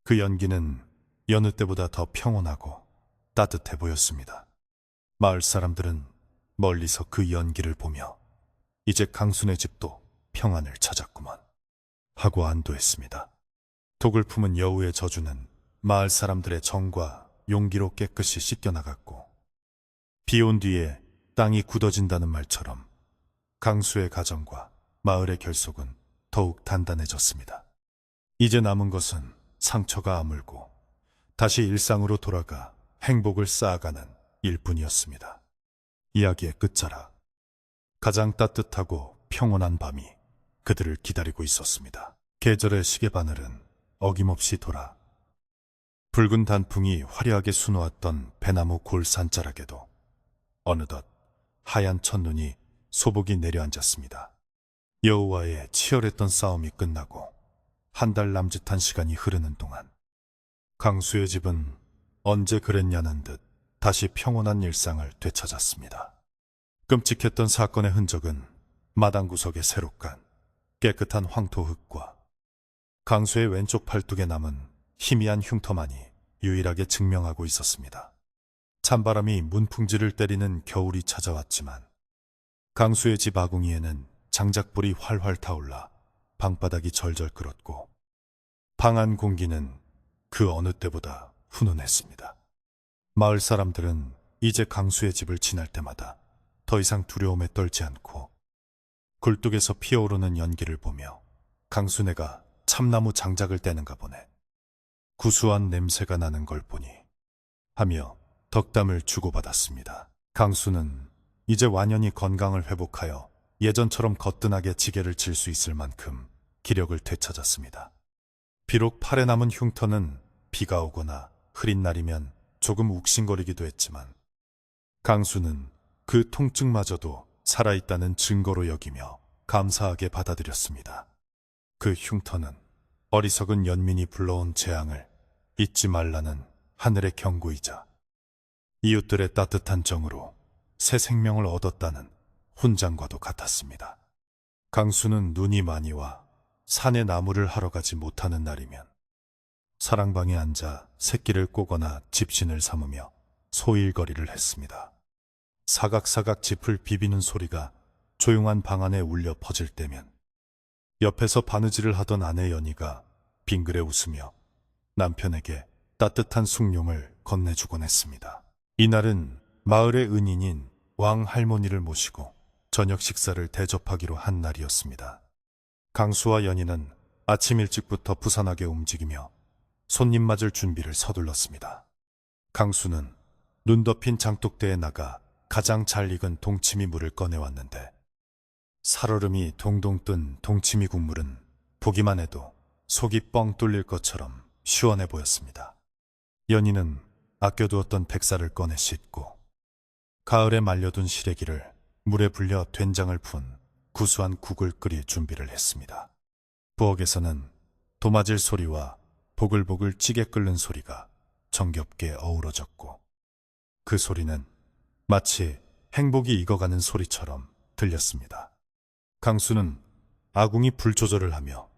그 연기는 여느 때보다 더 평온하고 따뜻해 보였습니다. 마을 사람들은 멀리서 그 연기를 보며 이제 강수네 집도 평안을 찾았구만 하고 안도했습니다. 독을 품은 여우의 저주는 마을 사람들의 정과 용기로 깨끗이 씻겨나갔고, 비 온 뒤에 땅이 굳어진다는 말처럼 강수의 가정과 마을의 결속은 더욱 단단해졌습니다. 이제 남은 것은 상처가 아물고 다시 일상으로 돌아가 행복을 쌓아가는 일뿐이었습니다. 이야기의 끝자락, 가장 따뜻하고 평온한 밤이 그들을 기다리고 있었습니다. 계절의 시계바늘은 어김없이 돌아 붉은 단풍이 화려하게 수놓았던 배나무 골산자락에도 어느덧 하얀 첫눈이 소복이 내려앉았습니다. 여우와의 치열했던 싸움이 끝나고 한 달 남짓한 시간이 흐르는 동안 강수의 집은 언제 그랬냐는 듯 다시 평온한 일상을 되찾았습니다. 끔찍했던 사건의 흔적은 마당 구석에 새로 깐 깨끗한 황토 흙과 강수의 왼쪽 팔뚝에 남은 희미한 흉터만이 유일하게 증명하고 있었습니다. 찬바람이 문풍지를 때리는 겨울이 찾아왔지만 강수의 집 아궁이에는 장작불이 활활 타올라 방바닥이 절절 끓었고 방 안 공기는 그 어느 때보다 훈훈했습니다. 마을 사람들은 이제 강수의 집을 지날 때마다 더 이상 두려움에 떨지 않고 굴뚝에서 피어오르는 연기를 보며 강수네가 참나무 장작을 떼는가 보네, 구수한 냄새가 나는 걸 보니 하며 덕담을 주고받았습니다. 강수는 이제 완연히 건강을 회복하여 예전처럼 거뜬하게 지게를 칠 수 있을 만큼 기력을 되찾았습니다. 비록 팔에 남은 흉터는 비가 오거나 흐린 날이면 조금 욱신거리기도 했지만 강수는 그 통증마저도 살아있다는 증거로 여기며 감사하게 받아들였습니다. 그 흉터는 어리석은 연민이 불러온 재앙을 잊지 말라는 하늘의 경고이자 이웃들의 따뜻한 정으로 새 생명을 얻었다는 훈장과도 같았습니다. 강수는 눈이 많이 와 산에 나무를 하러 가지 못하는 날이면 사랑방에 앉아 새끼를 꼬거나 집신을 삼으며 소일거리를 했습니다. 사각사각 짚을 비비는 소리가 조용한 방 안에 울려 퍼질 때면 옆에서 바느질을 하던 아내 연희가 빙그레 웃으며 남편에게 따뜻한 숭늉을 건네주곤 했습니다. 이날은 마을의 은인인 왕 할머니를 모시고 저녁 식사를 대접하기로 한 날이었습니다. 강수와 연희는 아침 일찍부터 부산하게 움직이며 손님 맞을 준비를 서둘렀습니다. 강수는 눈 덮인 장독대에 나가 가장 잘 익은 동치미 물을 꺼내왔는데 살얼음이 동동 뜬 동치미 국물은 보기만 해도 속이 뻥 뚫릴 것처럼 시원해 보였습니다. 연희는 아껴두었던 백사를 꺼내 씻고 가을에 말려둔 시래기를 물에 불려 된장을 푼 구수한 국을 끓일 준비를 했습니다. 부엌에서는 도마질 소리와 보글보글 찌개 끓는 소리가 정겹게 어우러졌고 그 소리는 마치 행복이 익어가는 소리처럼 들렸습니다. 강수는 아궁이 불 조절을 하며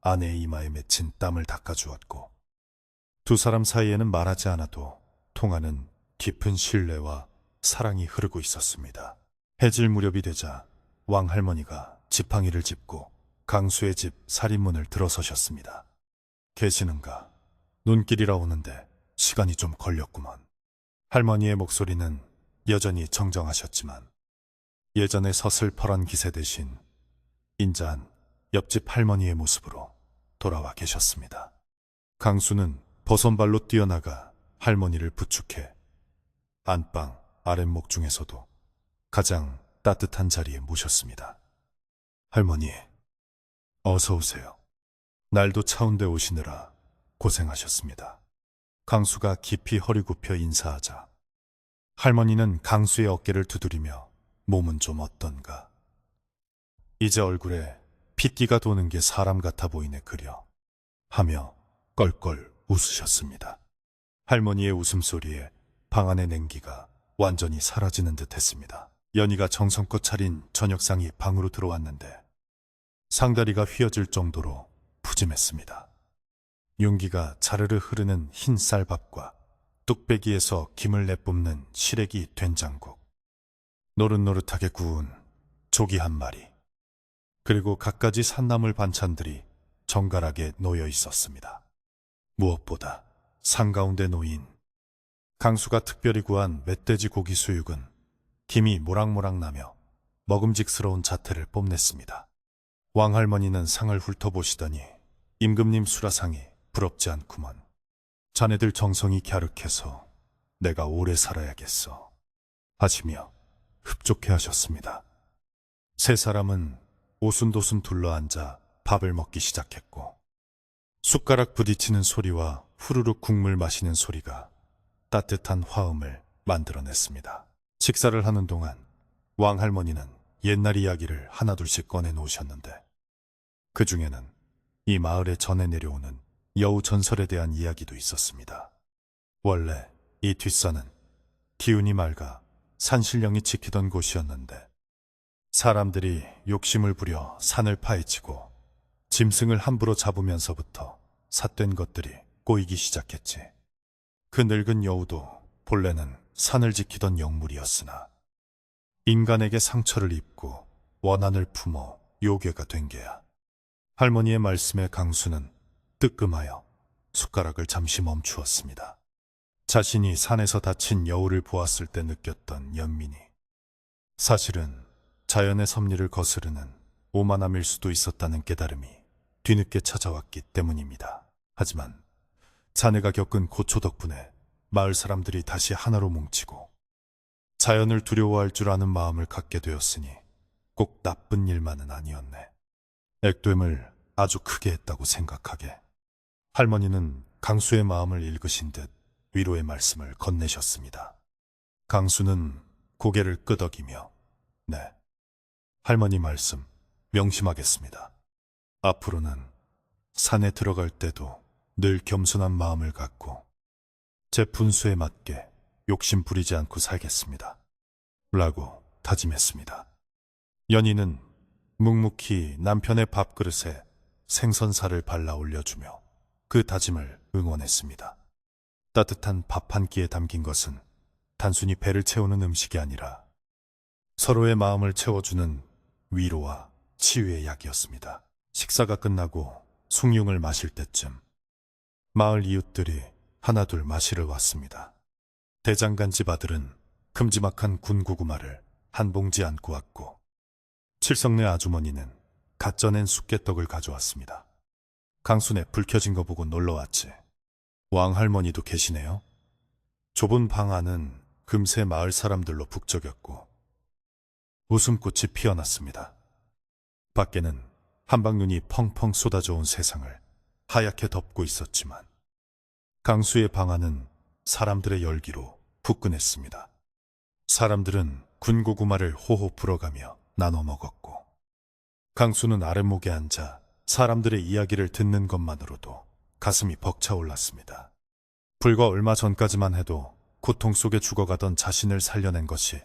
아내의 이마에 맺힌 땀을 닦아주었고 두 사람 사이에는 말하지 않아도 통하는 깊은 신뢰와 사랑이 흐르고 있었습니다. 해질 무렵이 되자 왕할머니가 지팡이를 짚고 강수의 집 살인문을 들어서셨습니다. 계시는가? 눈길이라 오는데 시간이 좀 걸렸구먼. 할머니의 목소리는 여전히 정정하셨지만 예전의 서슬퍼런 기세 대신 인자한 옆집 할머니의 모습으로 돌아와 계셨습니다. 강수는 버선발로 뛰어나가 할머니를 부축해 안방 아랫목 중에서도 가장 따뜻한 자리에 모셨습니다. 할머니, 어서 오세요. 날도 차운데 오시느라 고생하셨습니다. 강수가 깊이 허리 굽혀 인사하자 할머니는 강수의 어깨를 두드리며 몸은 좀 어떤가? 이제 얼굴에 핏기가 도는 게 사람 같아 보이네 그려 하며 껄껄 웃으셨습니다. 할머니의 웃음소리에 방 안의 냉기가 완전히 사라지는 듯 했습니다. 연희가 정성껏 차린 저녁상이 방으로 들어왔는데 상다리가 휘어질 정도로 푸짐했습니다. 윤기가 자르르 흐르는 흰 쌀밥과 뚝배기에서 김을 내뿜는 시래기 된장국, 노릇노릇하게 구운 조기 한 마리, 그리고 갖가지 산나물 반찬들이 정갈하게 놓여 있었습니다. 무엇보다 상가운데 놓인 강수가 특별히 구한 멧돼지 고기 수육은 김이 모락모락 나며 먹음직스러운 자태를 뽐냈습니다. 왕할머니는 상을 훑어보시더니 임금님 수라상이 부럽지 않구먼. 자네들 정성이 갸륵해서 내가 오래 살아야겠어 하시며 흡족해 하셨습니다. 세 사람은 오순도순 둘러앉아 밥을 먹기 시작했고 숟가락 부딪히는 소리와 후루룩 국물 마시는 소리가 따뜻한 화음을 만들어냈습니다. 식사를 하는 동안 왕할머니는 옛날 이야기를 하나둘씩 꺼내 놓으셨는데 그 중에는 이 마을에 전해 내려오는 여우 전설에 대한 이야기도 있었습니다. 원래 이 뒷산은 기운이 맑아 산신령이 지키던 곳이었는데 사람들이 욕심을 부려 산을 파헤치고 짐승을 함부로 잡으면서부터 삿된 것들이 꼬이기 시작했지. 그 늙은 여우도 본래는 산을 지키던 영물이었으나 인간에게 상처를 입고 원한을 품어 요괴가 된 게야. 할머니의 말씀에 강수는 뜨끔하여 숟가락을 잠시 멈추었습니다. 자신이 산에서 다친 여우를 보았을 때 느꼈던 연민이 사실은 자연의 섭리를 거스르는 오만함일 수도 있었다는 깨달음이 뒤늦게 찾아왔기 때문입니다. 하지만 자네가 겪은 고초 덕분에 마을 사람들이 다시 하나로 뭉치고 자연을 두려워할 줄 아는 마음을 갖게 되었으니 꼭 나쁜 일만은 아니었네. 액됨을 아주 크게 했다고 생각하게. 할머니는 강수의 마음을 읽으신 듯 위로의 말씀을 건네셨습니다. 강수는 고개를 끄덕이며 네, 할머니 말씀 명심하겠습니다. 앞으로는 산에 들어갈 때도 늘 겸손한 마음을 갖고 제 분수에 맞게 욕심 부리지 않고 살겠습니다. 라고 다짐했습니다. 연희는 묵묵히 남편의 밥그릇에 생선살을 발라 올려주며 그 다짐을 응원했습니다. 따뜻한 밥 한 끼에 담긴 것은 단순히 배를 채우는 음식이 아니라 서로의 마음을 채워주는 위로와 치유의 약이었습니다. 식사가 끝나고 숭늉을 마실 때쯤 마을 이웃들이 하나둘 마시러 왔습니다. 대장간 집 아들은 큼지막한 군고구마를 한 봉지 안고 왔고 칠성네 아주머니는 갓 쪄낸 쑥개떡을 가져왔습니다. 강순에 불 켜진 거 보고 놀러왔지. 왕할머니도 계시네요. 좁은 방 안은 금세 마을 사람들로 북적였고 웃음꽃이 피어났습니다. 밖에는 한방눈이 펑펑 쏟아져온 세상을 하얗게 덮고 있었지만 강수의 방 안은 사람들의 열기로 후끈했습니다. 사람들은 군고구마를 호호 불어가며 나눠 먹었고 강수는 아랫목에 앉아 사람들의 이야기를 듣는 것만으로도 가슴이 벅차올랐습니다. 불과 얼마 전까지만 해도 고통 속에 죽어가던 자신을 살려낸 것이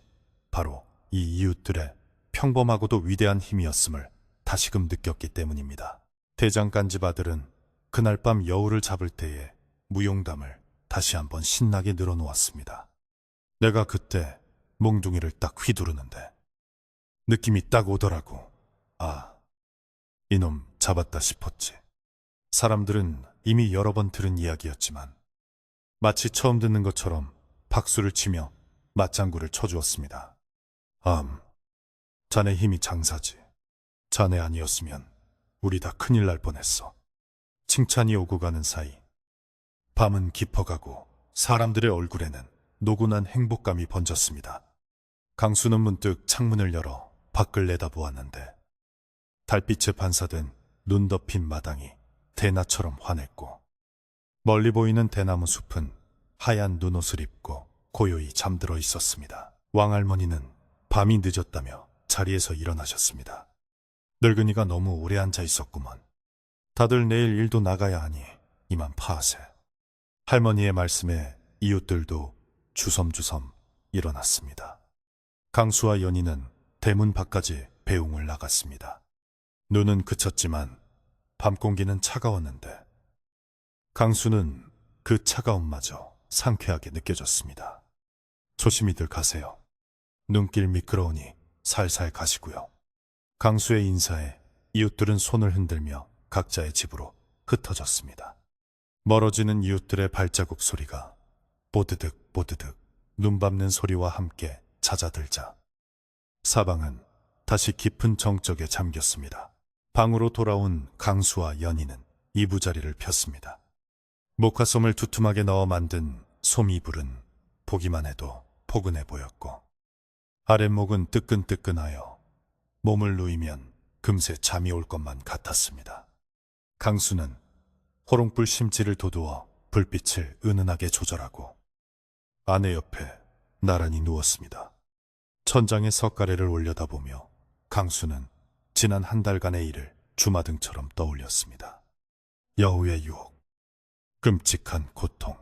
바로 이 이웃들의 평범하고도 위대한 힘이었음을 다시금 느꼈기 때문입니다. 대장간집 아들은 그날 밤 여우를 잡을 때에 무용담을 다시 한번 신나게 늘어놓았습니다. 내가 그때 몽둥이를 딱 휘두르는데 느낌이 딱 오더라고. 아, 이놈 잡았다 싶었지. 사람들은 이미 여러 번 들은 이야기였지만 마치 처음 듣는 것처럼 박수를 치며 맞장구를 쳐주었습니다. 자네 힘이 장사지. 자네 아니었으면 우리 다 큰일 날 뻔했어. 칭찬이 오고 가는 사이 밤은 깊어가고 사람들의 얼굴에는 노곤한 행복감이 번졌습니다. 강수는 문득 창문을 열어 밖을 내다보았는데 달빛에 반사된 눈 덮인 마당이 대낮처럼 환했고 멀리 보이는 대나무 숲은 하얀 눈옷을 입고 고요히 잠들어 있었습니다. 왕할머니는 밤이 늦었다며 자리에서 일어나셨습니다. 늙은이가 너무 오래 앉아 있었구먼. 다들 내일 일도 나가야 하니 이만 파하세. 할머니의 말씀에 이웃들도 주섬주섬 일어났습니다. 강수와 연희는 대문 밖까지 배웅을 나갔습니다. 눈은 그쳤지만 밤 공기는 차가웠는데 강수는 그 차가움마저 상쾌하게 느껴졌습니다. 조심히들 가세요. 눈길 미끄러우니 살살 가시고요. 강수의 인사에 이웃들은 손을 흔들며 각자의 집으로 흩어졌습니다. 멀어지는 이웃들의 발자국 소리가 보드득 보드득 눈 밟는 소리와 함께 잦아들자 사방은 다시 깊은 정적에 잠겼습니다. 방으로 돌아온 강수와 연희는 이부자리를 폈습니다. 목화솜을 두툼하게 넣어 만든 솜이불은 보기만 해도 포근해 보였고 아랫목은 뜨끈뜨끈하여 몸을 누이면 금세 잠이 올 것만 같았습니다. 강수는 호롱불 심지를 돋우어 불빛을 은은하게 조절하고 아내 옆에 나란히 누웠습니다. 천장에 석가래를 올려다보며 강수는 지난 한 달간의 일을 주마등처럼 떠올렸습니다. 여우의 유혹, 끔찍한 고통,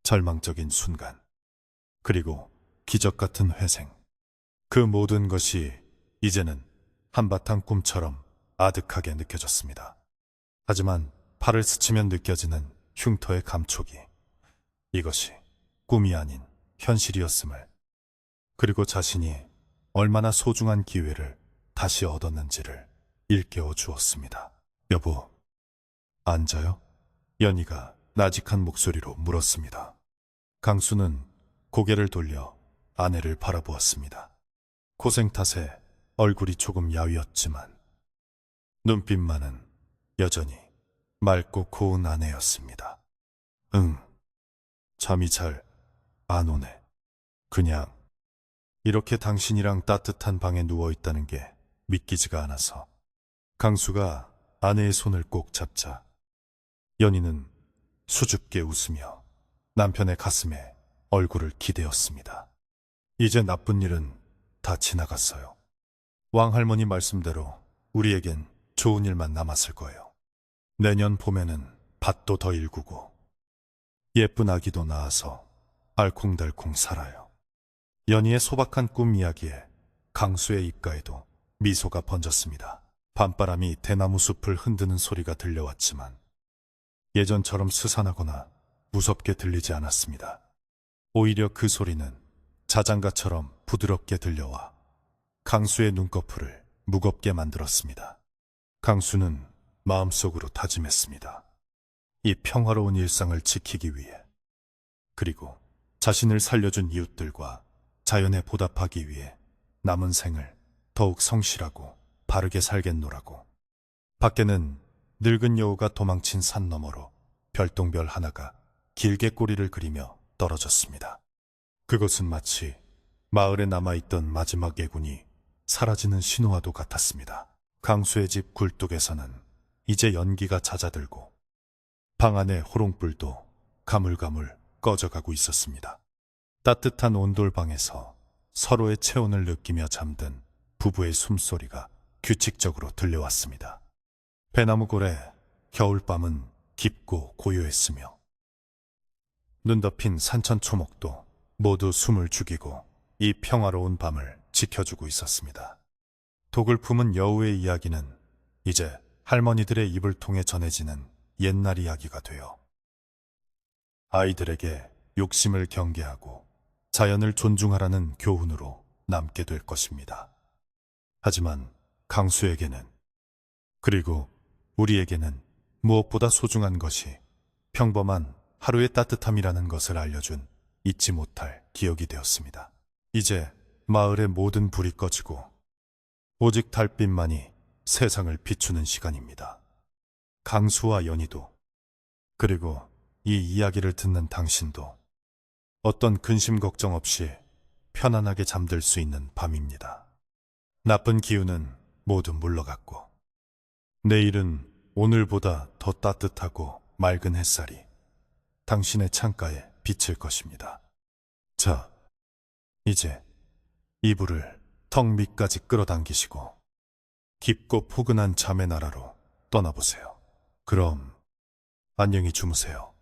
절망적인 순간, 그리고 기적 같은 회생. 그 모든 것이 이제는 한바탕 꿈처럼 아득하게 느껴졌습니다. 하지만 팔을 스치면 느껴지는 흉터의 감촉이 이것이 꿈이 아닌 현실이었음을, 그리고 자신이 얼마나 소중한 기회를 다시 얻었는지를 일깨워 주었습니다. 여보, 앉아요? 연희가 나직한 목소리로 물었습니다. 강수는 고개를 돌려 아내를 바라보았습니다. 고생 탓에 얼굴이 조금 야위었지만 눈빛만은 여전히 맑고 고운 아내였습니다. 응, 잠이 잘 안 오네. 그냥 이렇게 당신이랑 따뜻한 방에 누워있다는 게 믿기지가 않아서. 강수가 아내의 손을 꼭 잡자 연희는 수줍게 웃으며 남편의 가슴에 얼굴을 기대었습니다. 이제 나쁜 일은 다 지나갔어요. 왕할머니 말씀대로 우리에겐 좋은 일만 남았을 거예요. 내년 봄에는 밭도 더 일구고 예쁜 아기도 낳아서 알콩달콩 살아요. 연희의 소박한 꿈 이야기에 강수의 입가에도 미소가 번졌습니다. 밤바람이 대나무 숲을 흔드는 소리가 들려왔지만 예전처럼 스산하거나 무섭게 들리지 않았습니다. 오히려 그 소리는 자장가처럼 부드럽게 들려와 강수의 눈꺼풀을 무겁게 만들었습니다. 강수는 마음속으로 다짐했습니다. 이 평화로운 일상을 지키기 위해, 그리고 자신을 살려준 이웃들과 자연에 보답하기 위해 남은 생을 더욱 성실하고 바르게 살겠노라고. 밖에는 늙은 여우가 도망친 산 너머로 별똥별 하나가 길게 꼬리를 그리며 떨어졌습니다. 그것은 마치 마을에 남아있던 마지막 예군이 사라지는 신호와도 같았습니다. 강수의 집 굴뚝에서는 이제 연기가 잦아들고 방 안의 호롱불도 가물가물 꺼져가고 있었습니다. 따뜻한 온돌방에서 서로의 체온을 느끼며 잠든 부부의 숨소리가 규칙적으로 들려왔습니다. 배나무골의 겨울밤은 깊고 고요했으며 눈 덮인 산천초목도 모두 숨을 죽이고 이 평화로운 밤을 지켜주고 있었습니다. 독을 품은 여우의 이야기는 이제 할머니들의 입을 통해 전해지는 옛날 이야기가 되어 아이들에게 욕심을 경계하고 자연을 존중하라는 교훈으로 남게 될 것입니다. 하지만 강수에게는, 그리고 우리에게는 무엇보다 소중한 것이 평범한 하루의 따뜻함이라는 것을 알려준 잊지 못할 기억이 되었습니다. 이제 마을의 모든 불이 꺼지고 오직 달빛만이 세상을 비추는 시간입니다. 강수와 연희도, 그리고 이 이야기를 듣는 당신도 어떤 근심 걱정 없이 편안하게 잠들 수 있는 밤입니다. 나쁜 기운은 모두 물러갔고 내일은 오늘보다 더 따뜻하고 맑은 햇살이 당신의 창가에 비칠 것입니다. 자, 이제 이불을 턱 밑까지 끌어당기시고 깊고 포근한 잠의 나라로 떠나보세요. 그럼 안녕히 주무세요.